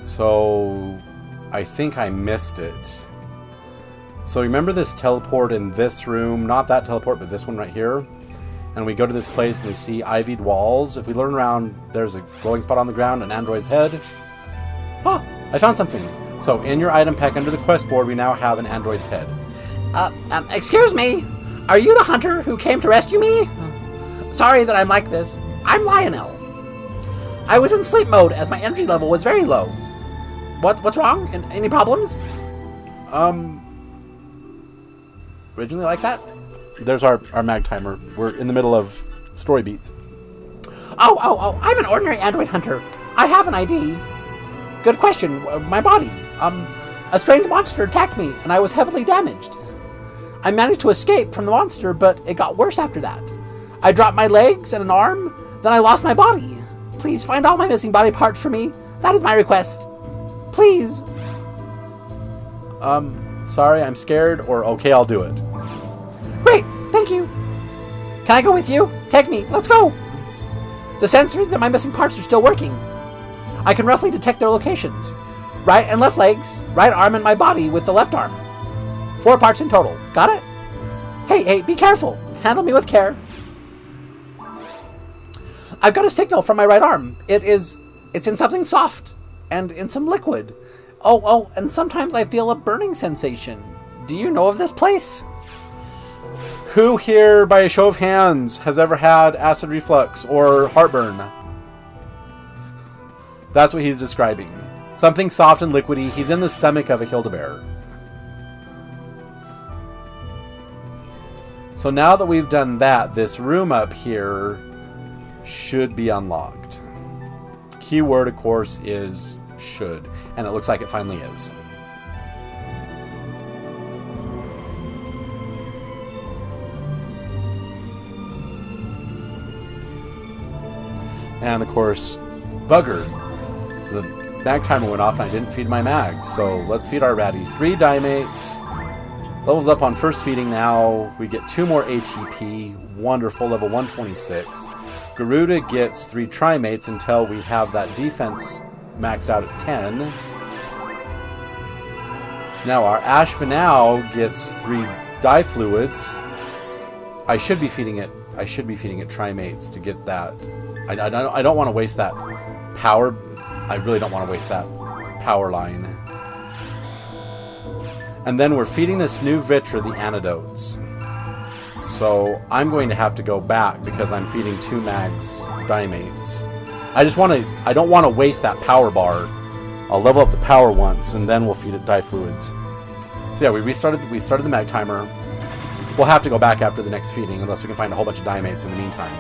So I think I missed it. So remember this teleport in this room, not that teleport, but this one right here. And we go to this place and we see ivied walls. If we learn around, there's a glowing spot on the ground, an android's head. Ah, I found something. So in your item pack under the quest board, we now have an android's head. Excuse me, are you the hunter who came to rescue me? Sorry that I'm like this. I'm Lionel. I was in sleep mode as my energy level was very low. What's wrong? Any problems? Originally like that? There's our mag timer. We're in the middle of story beats. Oh, I'm an ordinary android hunter. I have an ID. Good question. My body. A strange monster attacked me and I was heavily damaged. I managed to escape from the monster, but it got worse after that. I dropped my legs and an arm, then I lost my body. Please find all my missing body parts for me. That is my request. Please. Sorry, I'm scared, or okay, I'll do it. Great, thank you. Can I go with you? Take me, let's go. The sensors and my missing parts are still working. I can roughly detect their locations. Right and left legs, right arm and my body with the left arm. 4 parts in total. Got it? Hey, be careful. Handle me with care. I've got a signal from my right arm. It's in something soft and in some liquid. Oh, and sometimes I feel a burning sensation. Do you know of this place? Who here, by a show of hands, has ever had acid reflux or heartburn? That's what he's describing. Something soft and liquidy. He's in the stomach of a Hildebear. So now that we've done that, this room up here should be unlocked. Keyword, of course, is should. And it looks like it finally is. And of course, bugger. The mag timer went off and I didn't feed my mags. So let's feed our ratty. 3 dimates. Levels up on first feeding now. We get 2 more ATP. Wonderful. Level 126. Garuda gets 3 trimates until we have that defense maxed out at 10. Now our Ashvanau gets 3 dye fluids. I should be feeding it trimates to get that. I don't want to waste that power. I really don't want to waste that power line. And then we're feeding this new Vitra the antidotes. So I'm going to have to go back because I'm feeding 2 mags dimates. I don't want to waste that power bar. I'll level up the power once and then we'll feed it dye fluids. So yeah, we started the mag timer. We'll have to go back after the next feeding unless we can find a whole bunch of dimates in the meantime.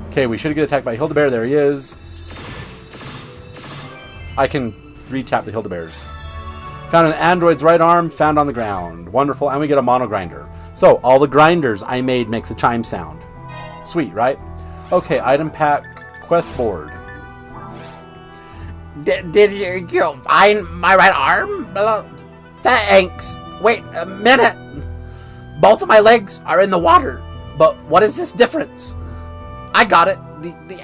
Okay, we should get attacked by Hildebear. There he is. I can 3-tap the Hildebears. Found an android's right arm, found on the ground. Wonderful, and we get a mono grinder. So, all the grinders I made make the chime sound. Sweet, right? Okay, item pack, quest board. Did you find my right arm? Thanks. Wait a minute. Both of my legs are in the water. But what is this difference? I got it. The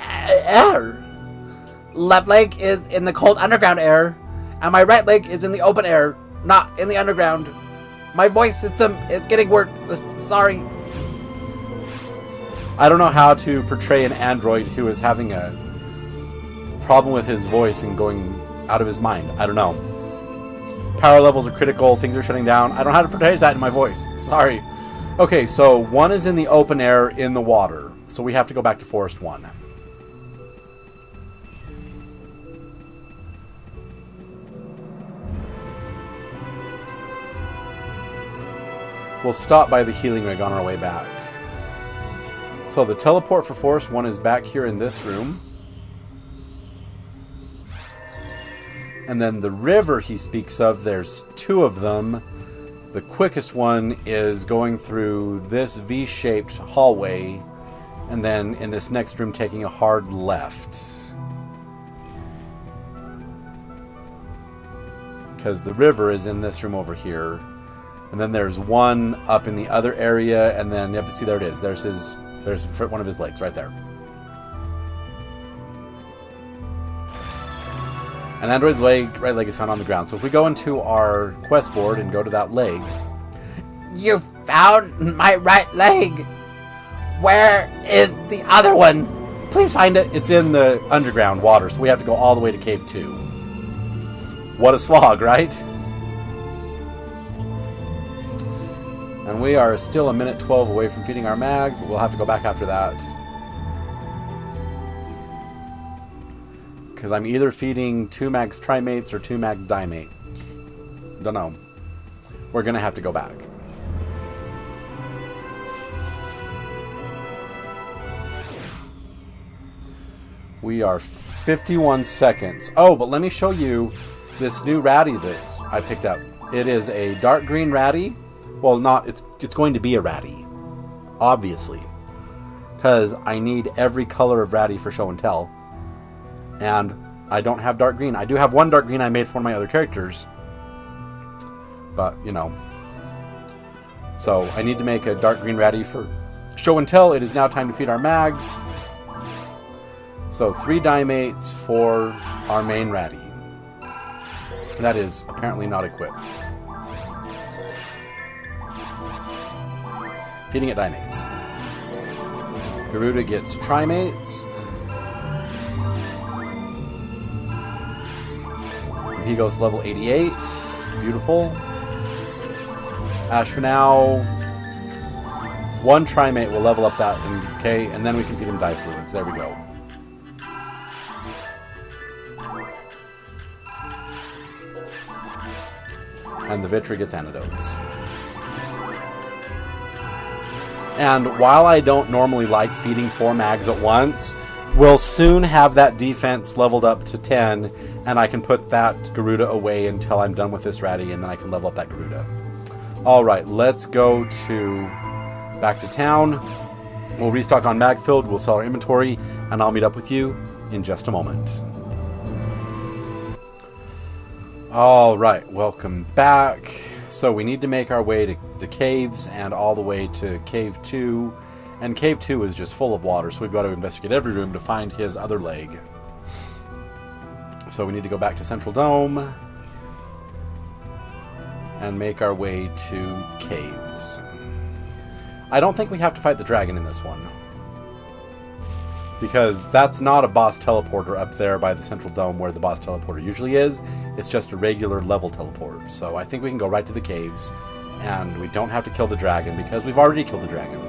air. Left leg is in the cold underground air, and my right leg is in the open air, not in the underground. My voice system is getting worse. Sorry. I don't know how to portray an android who is having a problem with his voice and going out of his mind. I don't know. Power levels are critical. Things are shutting down. I don't know how to portray that in my voice. Sorry. Okay, so one is in the open air in the water. So we have to go back to Forest 1. We'll stop by the healing rig on our way back. So the teleport for Forest 1 is back here in this room. And then the river he speaks of, there's 2 of them. The quickest one is going through this V-shaped hallway, and then in this next room taking a hard left. Because the river is in this room over here. And then there's one up in the other area, and then, yep, see, there it is. There's one of his legs right there. An android's right leg is found on the ground. So if we go into our quest board and go to that leg. You found my right leg. Where is the other one? Please find it. It's in the underground water, so we have to go all the way to Cave 2. What a slog, right? And we are still 1:12 away from feeding our mags, but we'll have to go back after that. Because I'm either feeding 2 mags trimates or 2 mag dimate. Don't know. We're going to have to go back. We are 51 seconds. Oh, but let me show you this new ratty that I picked up. It is a dark green ratty. Well, it's going to be a ratty. Obviously. Because I need every color of ratty for show and tell. And I don't have dark green. I do have one dark green I made for one of my other characters. But, you know. So, I need to make a dark green ratty for show and tell. It is now time to feed our mags. So, 3 dimates for our main ratty. That is apparently not equipped. Feeding it dimates. Garuda gets trimates. He goes to level 88. Beautiful. Ashfinau. 1 trimate will level up that. Okay, and then we can feed him dye fluids. There we go. And the Vitri gets antidotes. And while I don't normally like feeding 4 mags at once, we'll soon have that defense leveled up to 10, and I can put that Garuda away until I'm done with this ratty, and then I can level up that Garuda. Alright, let's go back to town. We'll restock on Magfield, we'll sell our inventory, and I'll meet up with you in just a moment. Alright, welcome back. So we need to make our way to the caves and all the way to Cave 2. And Cave 2 is just full of water, so we've got to investigate every room to find his other leg. So we need to go back to Central Dome and make our way to caves. I don't think we have to fight the dragon in this one, because that's not a boss teleporter up there by the Central Dome where the boss teleporter usually is. It's just a regular level teleport. So I think we can go right to the caves, and we don't have to kill the dragon because we've already killed the dragon.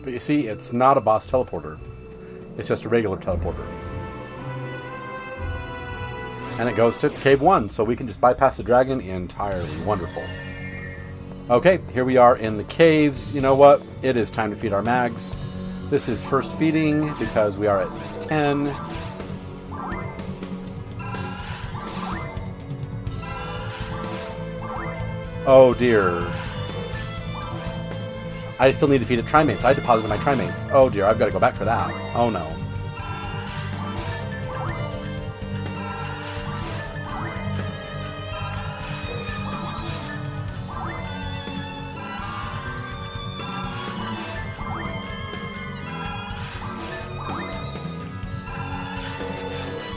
But you see, it's not a boss teleporter. It's just a regular teleporter. And it goes to Cave 1, so we can just bypass the dragon entirely. Wonderful. Okay, here we are in the caves. You know what? It is time to feed our mags. This is first feeding because we are at 10. Oh dear. I still need to feed it trimates. I deposited my trimates. Oh dear, I've got to go back for that. Oh no.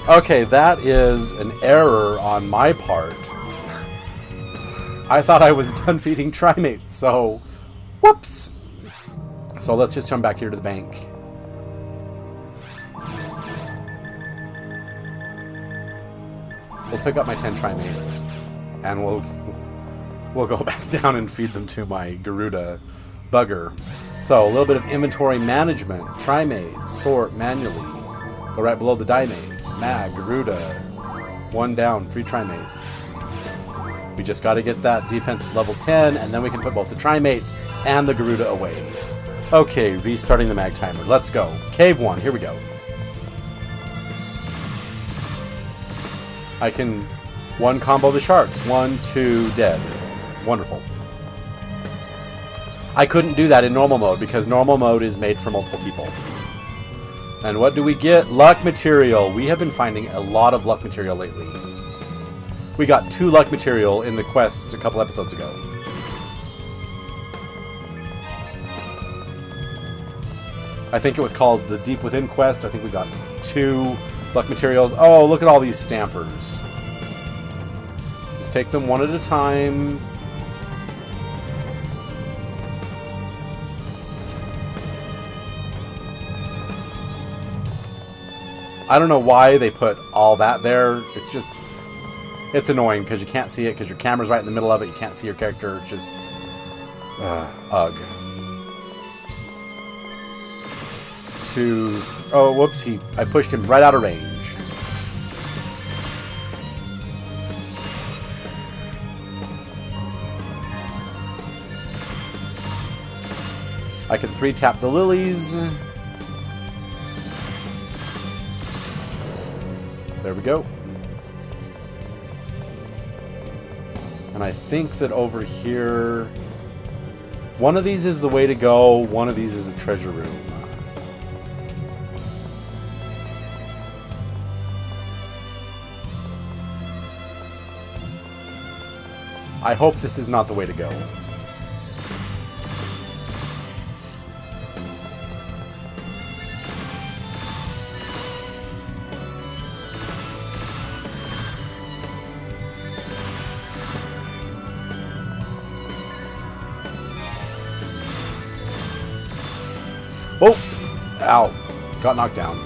Okay, that is an error on my part. I thought I was done feeding trimates, so whoops. So let's just come back here to the bank. We'll pick up my 10 trimates, and we'll go back down and feed them to my Garuda bugger. So a little bit of inventory management. Trimates, sort manually. Go right below the dimates. Mag, Garuda. 1 down, 3 trimates. We just got to get that defense level 10, and then we can put both the trimates and the Garuda away. Okay, restarting the mag timer. Let's go. Cave 1, here we go. I can 1 combo the sharks. 1, 2, dead. Wonderful. I couldn't do that in normal mode because normal mode is made for multiple people. And what do we get? Luck material. We have been finding a lot of luck material lately. We got 2 luck material in the quest a couple episodes ago. I think it was called the Deep Within quest. I think we got 2 luck materials. Oh, look at all these stampers. Just take them one at a time. I don't know why they put all that there. It's just... it's annoying because you can't see it because your camera's right in the middle of it. You can't see your character. It's just... ugh. 2... oh, whoops. I pushed him right out of range. I can 3-tap the lilies. There we go. And I think that over here... one of these is the way to go. One of these is a treasure room. I hope this is not the way to go. Oh! Ow. Got knocked down.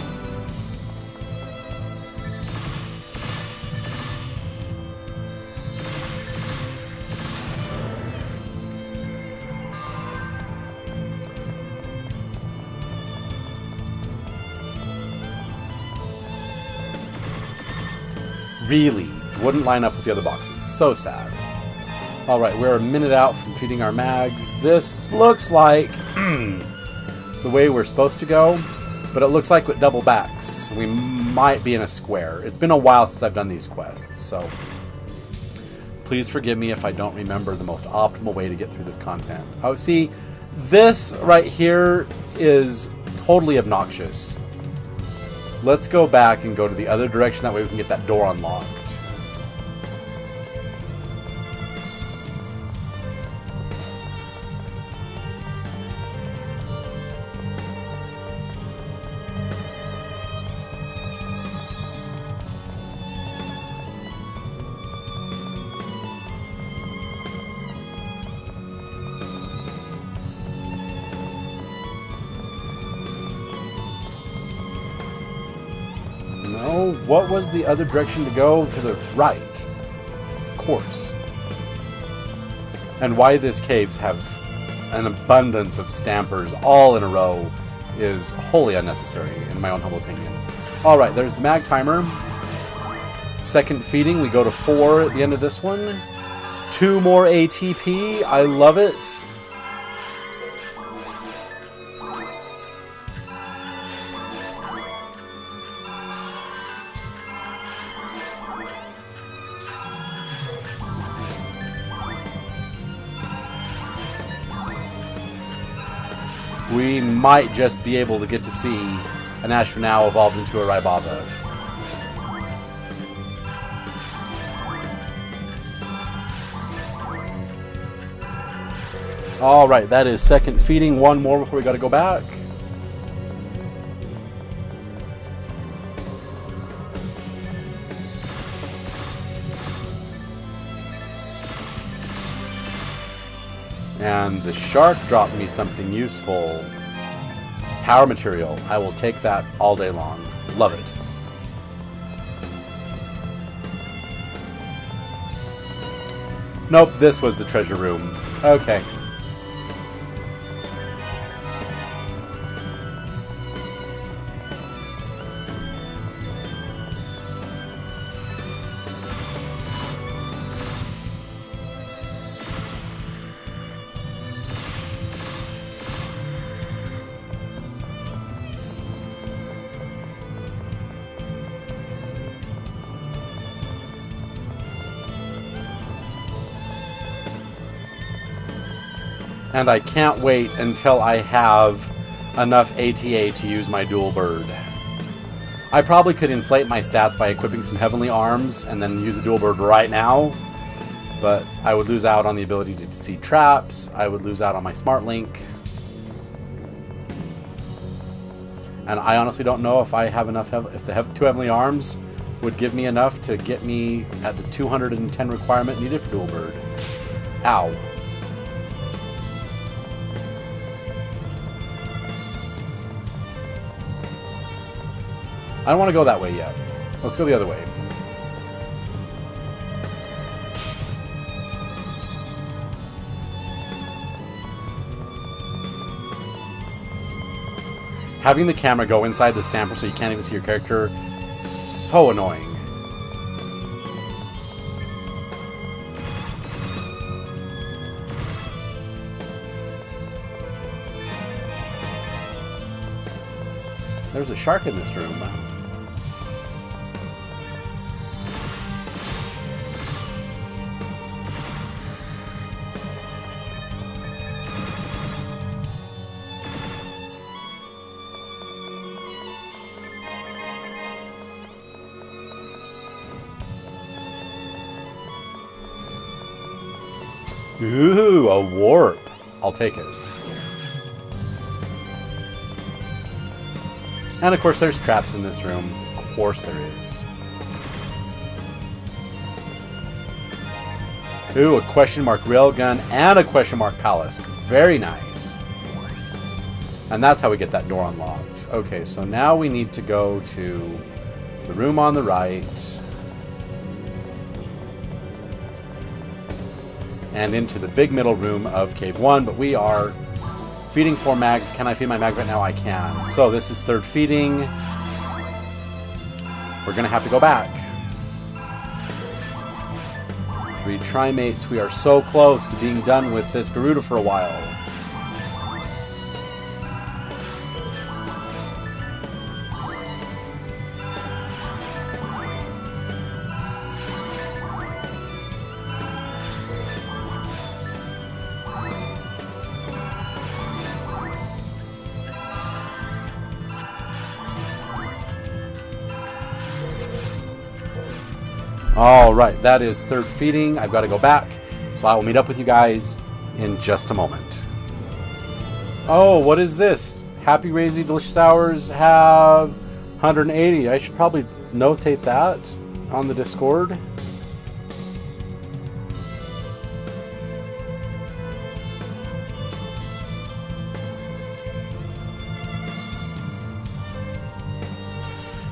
Really wouldn't line up with the other boxes. So sad. Alright, we're a minute out from feeding our mags. This looks like the way we're supposed to go, but it looks like with double backs we might be in a square. It's been a while since I've done these quests, so please forgive me if I don't remember the most optimal way to get through this content. Oh, see, this right here is totally obnoxious. Let's go back and go to the other direction, that way we can get that door unlocked. No, what was the other direction to go? To the right. Of course. And why these caves have an abundance of stampers all in a row is wholly unnecessary, in my own humble opinion. Alright, there's the mag timer. Second feeding, we go to 4 at the end of this one. 2 more ATP, I love it. We might just be able to get to see an Ashvanau evolved into a Raibaba. Alright, that is second feeding. One more before we gotta go back. And the shark dropped me something useful. Power material. I will take that all day long. Love it. Nope, this was the treasure room. Okay. And I can't wait until I have enough ATA to use my dual bird. I probably could inflate my stats by equipping some heavenly arms and then use a dual bird right now, but I would lose out on the ability to see traps. I would lose out on my smart link. And I honestly don't know if I have enough, if the 2 heavenly arms would give me enough to get me at the 210 requirement needed for dual bird. Ow. I don't want to go that way yet. Let's go the other way. Having the camera go inside the stamper so you can't even see your character, so annoying. There's a shark in this room. Ooh, a warp. I'll take it. And of course there's traps in this room. Of course there is. Ooh, a question mark railgun and a question mark palace. Very nice. And that's how we get that door unlocked. Okay, so now we need to go to the room on the right. And into the big middle room of Cave 1, but we are feeding 4 mags. Can I feed my mags right now? I can. So this is third feeding. We're going to have to go back. 3 trimates. We are so close to being done with this Garuda for a while. Alright, that is third feeding. I've got to go back, so I will meet up with you guys in just a moment. Oh, what is this? Happy Razy Delicious Hours have 180. I should probably notate that on the Discord.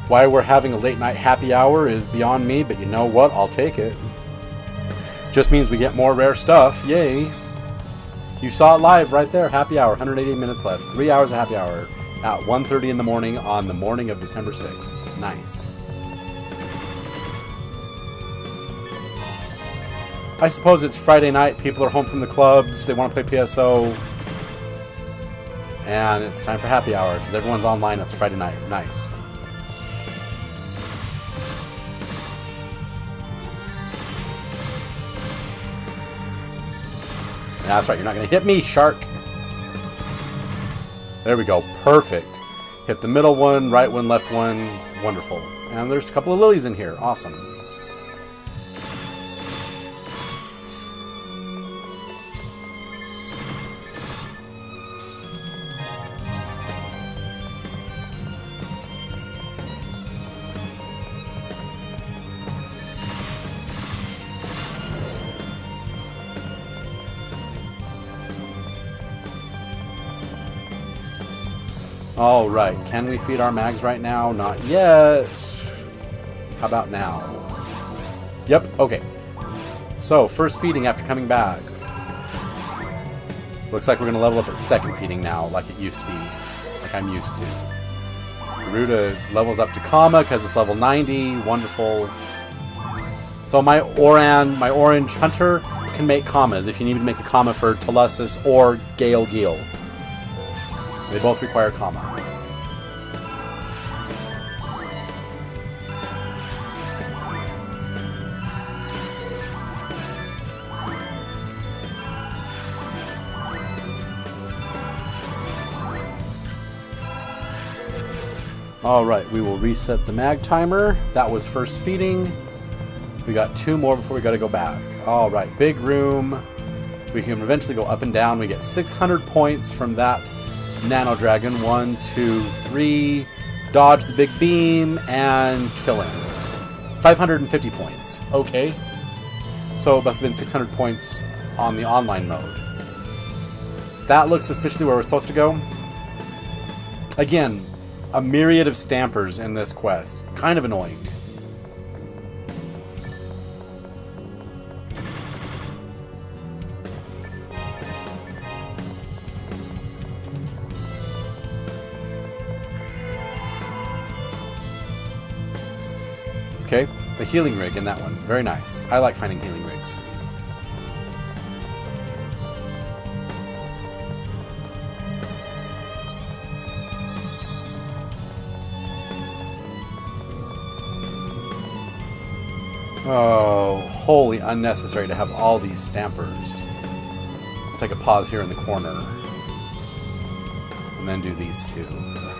Why we're having a late night happy hour is beyond me, but you know what? I'll take it. Just means we get more rare stuff. Yay. You saw it live right there. Happy hour. 180 minutes left. 3 hours of happy hour at 1:30 in the morning on the morning of December 6th. Nice. I suppose it's Friday night. People are home from the clubs. They want to play PSO. And it's time for happy hour because everyone's online. It's Friday night. Nice. That's right. You're not going to hit me, shark. There we go. Perfect. Hit the middle one, right one, left one. Wonderful. And there's a couple of lilies in here. Awesome. All right, can we feed our mags right now? Not yet. How about now? Yep, okay. So, first feeding after coming back. Looks like we're going to level up at second feeding now, like it used to be. Like I'm used to. Garuda levels up to comma because it's level 90. Wonderful. So my orange hunter, can make commas if you need to make a comma for Telesis or Gale Geel. They both require comma. Alright, we will reset the mag timer. That was first feeding. We got 2 more before we got to go back. Alright, big room. We can eventually go up and down. We get 600 points from that Nano Dragon. 1, 2, 3. Dodge the big beam and kill him. 550 points. Okay. So it must have been 600 points on the online mode. That looks suspiciously where we're supposed to go. Again, a myriad of stampers in this quest. Kind of annoying. Okay, the healing rig in that one. Very nice. I like finding healing rigs. Oh, wholly unnecessary to have all these stampers. I'll take a pause here in the corner. And then do these two.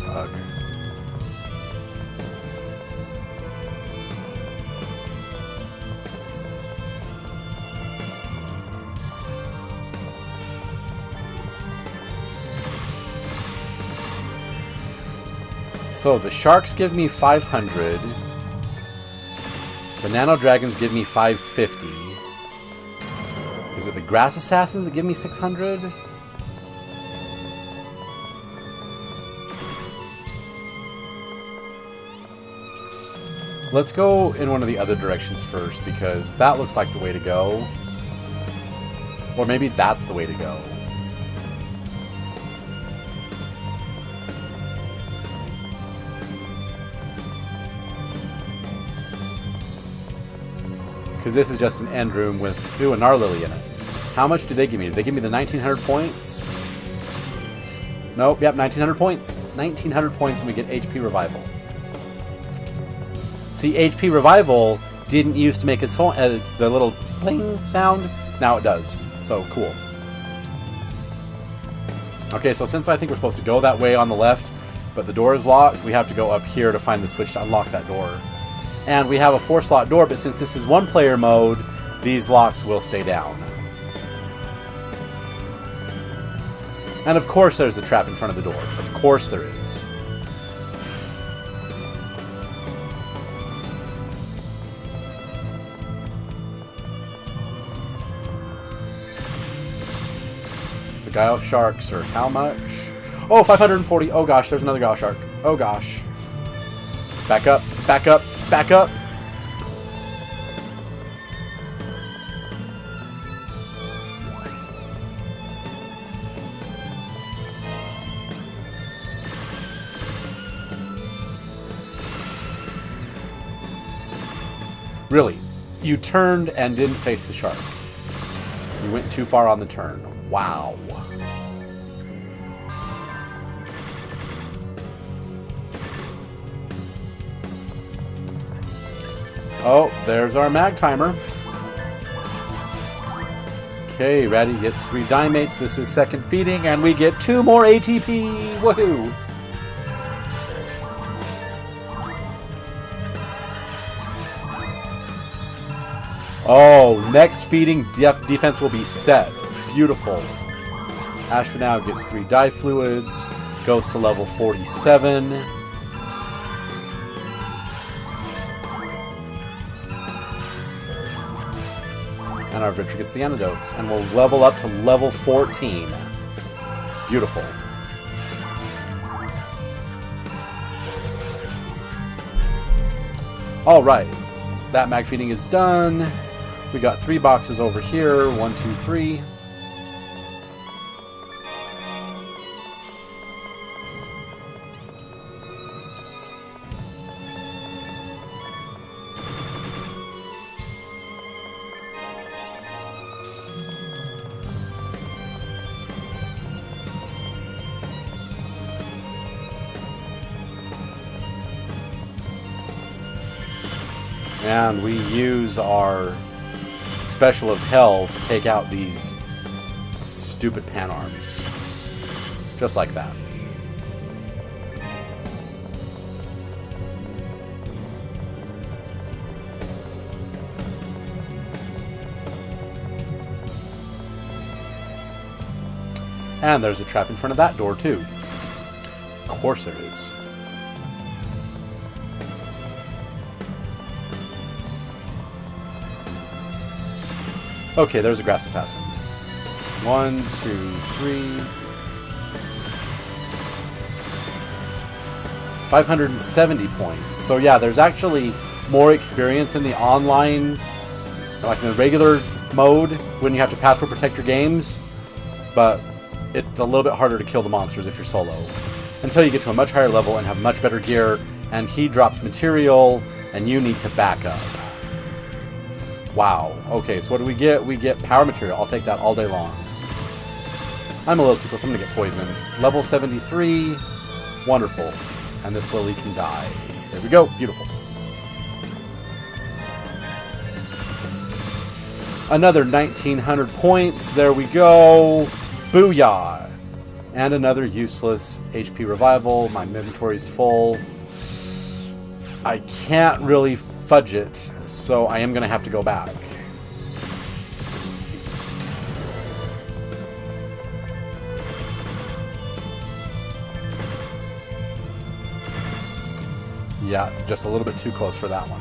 Ugh. So the sharks give me 500. The Nano Dragons give me 550. Is it the Grass Assassins that give me 600? Let's go in one of the other directions first, because that looks like the way to go. Or maybe that's the way to go. Because this is just an end room with, ooh, a Gnarlily in it. How much do they give me? Did they give me the 1900 points? Nope, yep, 1900 points. 1900 points and we get HP Revival. See, HP Revival didn't used to make a so the little bling sound. Now it does. So, cool. Okay, so since I think we're supposed to go that way on the left, but the door is locked, we have to go up here to find the switch to unlock that door. And we have a 4-slot door, but since this is one-player mode, these locks will stay down. And of course there's a trap in front of the door. Of course there is. The Guile Sharks are how much? Oh, 540. Oh gosh, there's another Guile Shark. Oh gosh. Back up, back up. Back up. Really, you turned and didn't face the shark. You went too far on the turn. Wow. Oh, there's our mag timer. Okay, Ratty gets 3 Dimates. This is second feeding, and we get 2 more ATP. Woohoo! Oh, next feeding defense will be set. Beautiful. Asphodel gets 3 dye fluids, goes to level 47. And our Vitra gets the antidotes, and we'll level up to level 14. Beautiful. Alright, that mag feeding is done. We got 3 boxes over here. 1, 2, 3. And we use our special of hell to take out these stupid pan arms. Just like that. And there's a trap in front of that door too. Of course there is. Okay, there's a grass assassin. 1, 2, 3. 570 points. So yeah, there's actually more experience in the online, like in the regular mode, when you have to password protect your games. But it's a little bit harder to kill the monsters if you're solo. Until you get to a much higher level and have much better gear, and he drops material, and you need to back up. Wow. Okay, so what do we get? We get power material. I'll take that all day long. I'm a little too close. I'm going to get poisoned. Level 73. Wonderful. And this Lily can die. There we go. Beautiful. Another 1900 points. There we go. Booyah. And another useless HP revival. My inventory's full. I can't really fudge it, so I am going to have to go back. Yeah, just a little bit too close for that one.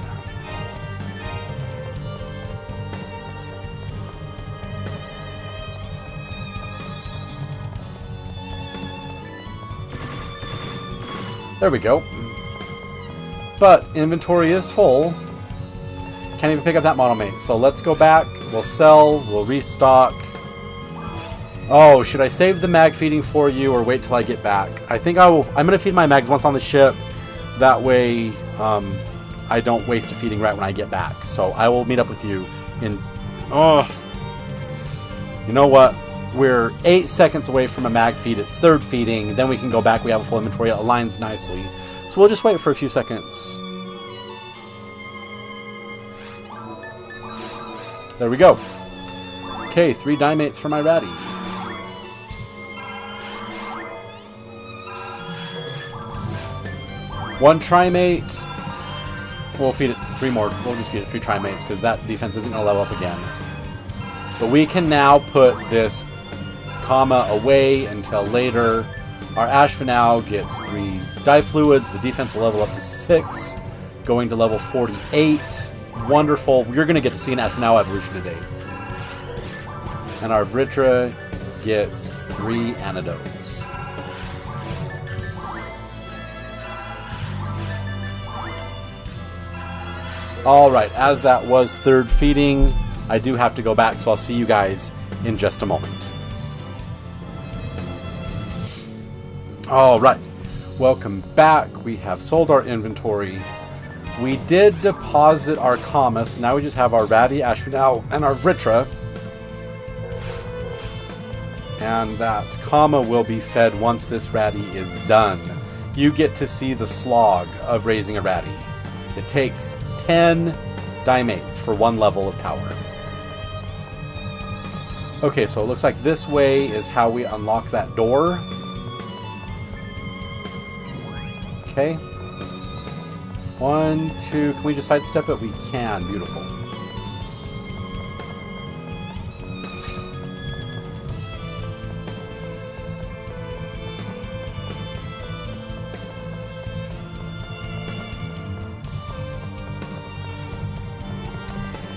There we go. But inventory is full. Can't even pick up that monomate. So let's go back. We'll sell. We'll restock. Oh, should I save the mag feeding for you or wait till I get back? I think I will. I'm going to feed my mags once on the ship. That way I don't waste a feeding right when I get back. So I will meet up with you in... Oh, you know what? We're 8 seconds away from a mag feed. It's third feeding. Then we can go back. We have a full inventory. It aligns nicely. So we'll just wait for a few seconds. There we go. Okay, 3 Dimates for my Ratty. One Trimate. We'll feed it 3 more. We'll just feed it 3 Trimates because that defense isn't going to level up again. But we can now put this comma away until later. Our Asphodel gets 3 dye fluids. The defense will level up to 6, going to level 48. Wonderful. We're going to get to see an Asphodel evolution today. And our Vitra gets 3 antidotes. Alright, as that was third feeding, I do have to go back, so I'll see you guys in just a moment. Alright, welcome back. We have sold our inventory. We did deposit our comma, so now we just have our Ratty, Asphodel, and our Vritra. And that comma will be fed once this Ratty is done. You get to see the slog of raising a Ratty. It takes 10 Dimates for 1 level of power. Okay, so it looks like this way is how we unlock that door. Okay. 1, 2, can we just sidestep it? We can, beautiful.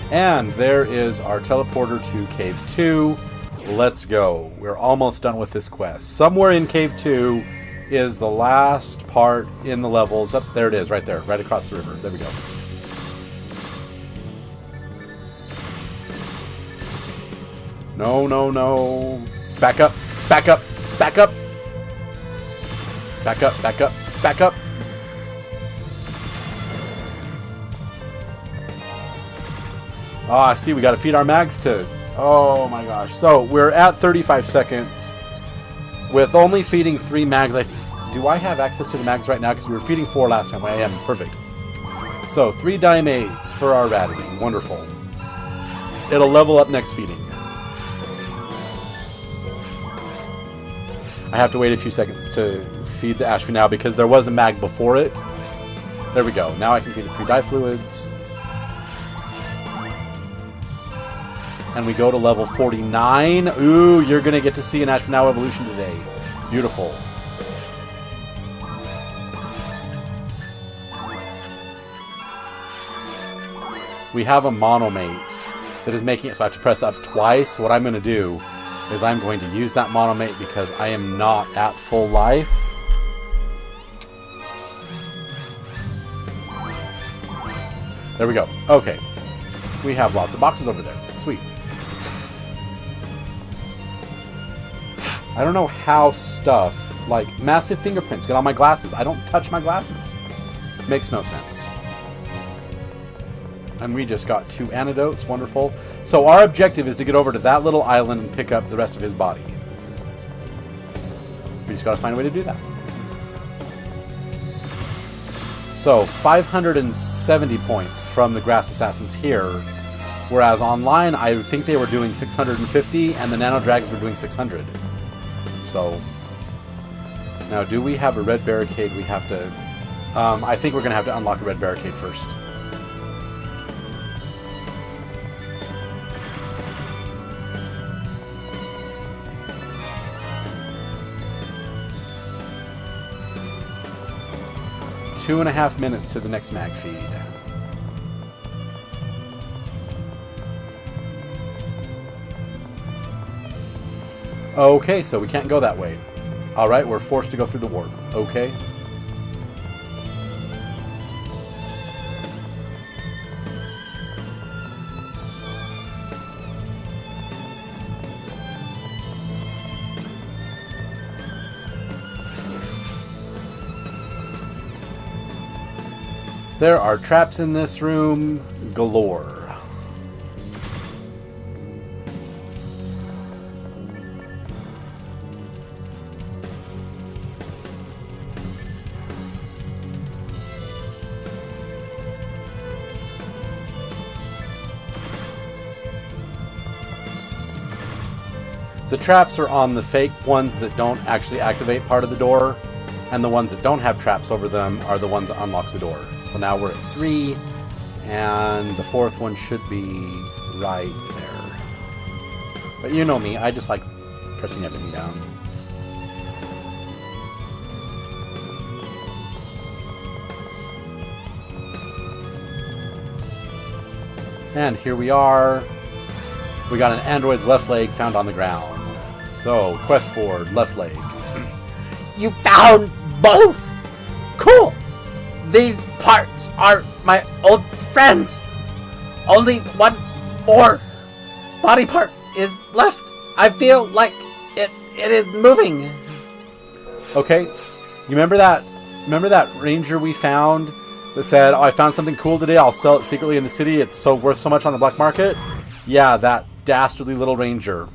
And there is our teleporter to Cave 2. Let's go. We're almost done with this quest. Somewhere in Cave 2 is the last part in the levels. Up there it is, right there, right across the river. There we go. No, no, no. Back up, back up, back up. Back up, back up, back up. Oh, I see. We got to feed our mags to... Oh, my gosh. So, we're at 35 seconds. With only feeding 3 mags. Do I have access to the mags right now? Because we were feeding 4 last time. I am. Perfect. So, 3 Dimates for our Ratty. Wonderful. It'll level up next feeding. I have to wait a few seconds to feed the Ashby now because there was a mag before it. There we go. Now I can feed the 3 dye fluids. And we go to level 49. Ooh, you're going to get to see an Ashby Now evolution today. Beautiful. We have a monomate that is making it so I have to press up twice. What I'm going to do is I'm going to use that monomate because I am not at full life. There we go. Okay. We have lots of boxes over there. Sweet. I don't know how stuff like massive fingerprints get on my glasses. I don't touch my glasses. Makes no sense. And we just got 2 antidotes. Wonderful. So our objective is to get over to that little island and pick up the rest of his body. We just got to find a way to do that. So 570 points from the Grass Assassins here. Whereas online, I think they were doing 650 and the Nano Dragons were doing 600. So, now do we have a red barricade? We have to... I think we're going to have to unlock a red barricade first. Two and a half minutes to the next mag feed. Okay, so we can't go that way. Alright, we're forced to go through the warp. Okay. There are traps in this room galore. The traps are on the fake ones that don't actually activate part of the door, and the ones that don't have traps over them are the ones that unlock the door. So now we're at 3, and the 4th one should be right there. But you know me, I just like pressing everything down. And here we are. We got an android's left leg found on the ground. So, quest board, left leg. You found both! Cool! These parts are my old friends. Only one more body part is left. I feel like it is moving. Okay. You remember that ranger we found that said, oh, I found something cool today, I'll sell it secretly in the city, it's so worth so much on the black market. Yeah, that dastardly little ranger.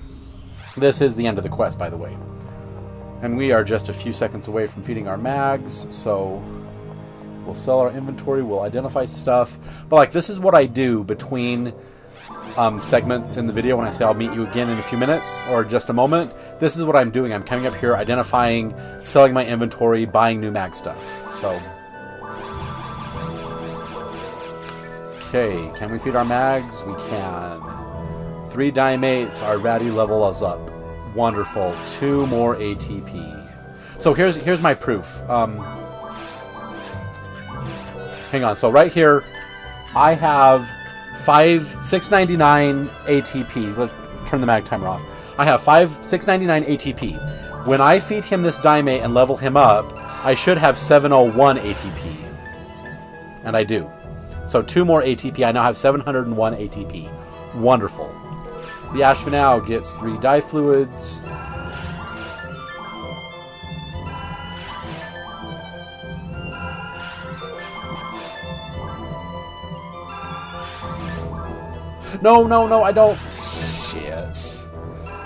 This is the end of the quest, by the way. And we are just a few seconds away from feeding our mags, so we'll sell our inventory, we'll identify stuff. But like, this is what I do between segments in the video when I say I'll meet you again in a few minutes or just a moment. This is what I'm doing. I'm coming up here, identifying, selling my inventory, buying new mag stuff. So, okay, can we feed our mags? We can. 3 dimates, our ratty level is up. Wonderful. 2 more ATP. So here's my proof. Hang on. So right here, I have 699 ATP. Let's turn the mag timer off. I have 699 ATP. When I feed him this dimate and level him up, I should have 701 ATP. And I do. So 2 more ATP. I now have 701 ATP. Wonderful. The Ashvanau gets 3 dye fluids. No, I don't. Shit.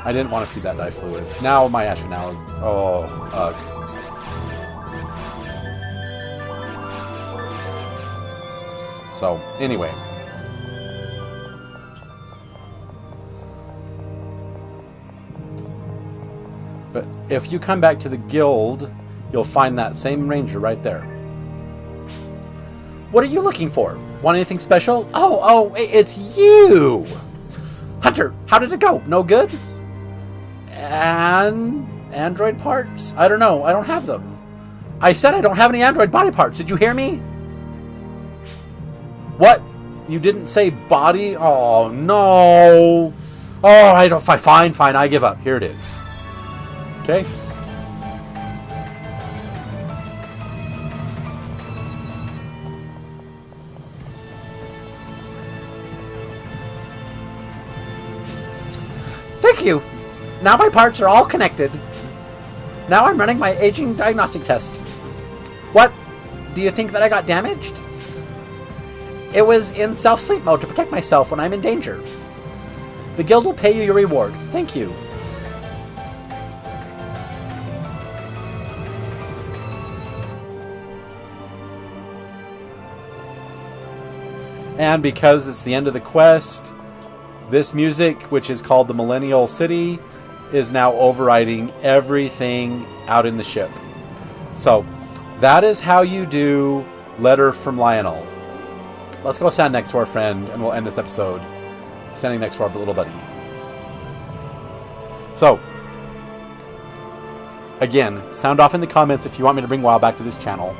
I didn't want to feed that dye fluid. Now my Ashvanau is... Oh, ugh. So, anyway. But if you come back to the guild, you'll find that same ranger right there. What are you looking for? Want anything special? Oh, it's you! Hunter, how did it go? No good? And android parts? I don't know. I don't have them. I said I don't have any android body parts. Did you hear me? What? You didn't say body? Oh, no. Oh, I don't... Fine. I give up. Here it is. Okay. Thank you. Now my parts are all connected. Now I'm running my aging diagnostic test. What? Do you think that I got damaged? It was in self-sleep mode to protect myself when I'm in danger. The guild will pay you your reward. Thank you. And because it's the end of the quest, this music, which is called the Millennial City, is now overriding everything out in the ship. So, that is how you do Letter from Lionel. Let's go stand next to our friend, and we'll end this episode standing next to our little buddy. So, again, sound off in the comments if you want me to bring WoW back to this channel.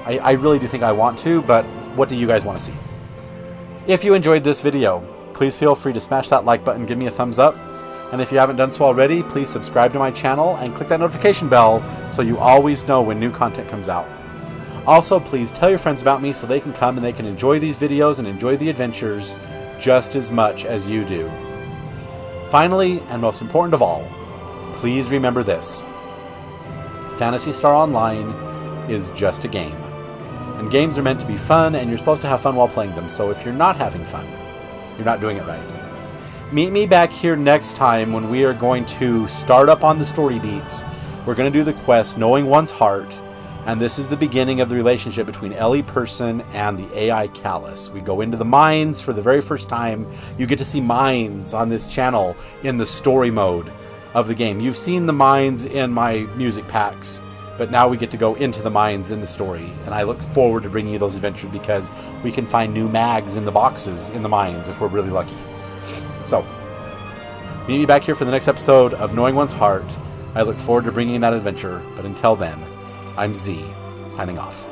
I really do think I want to, but what do you guys want to see? If you enjoyed this video, please feel free to smash that like button, give me a thumbs up, and if you haven't done so already, please subscribe to my channel and click that notification bell so you always know when new content comes out. Also, please tell your friends about me so they can come and they can enjoy these videos and enjoy the adventures just as much as you do. Finally, and most important of all, please remember this. Phantasy Star Online is just a game. And games are meant to be fun, and you're supposed to have fun while playing them, so if you're not having fun, you're not doing it right. Meet me back here next time when we are going to start up on the story beats. We're going to do the quest, Knowing One's Heart, and this is the beginning of the relationship between Ellie Person and the AI Callus. We go into the mines for the very first time. You get to see mines on this channel in the story mode of the game. You've seen the mines in my music packs, but now we get to go into the mines in the story, and I look forward to bringing you those adventures because we can find new mags in the boxes in the mines if we're really lucky. So, meet me back here for the next episode of Knowing One's Heart. I look forward to bringing you that adventure, but until then, I'm Z, signing off.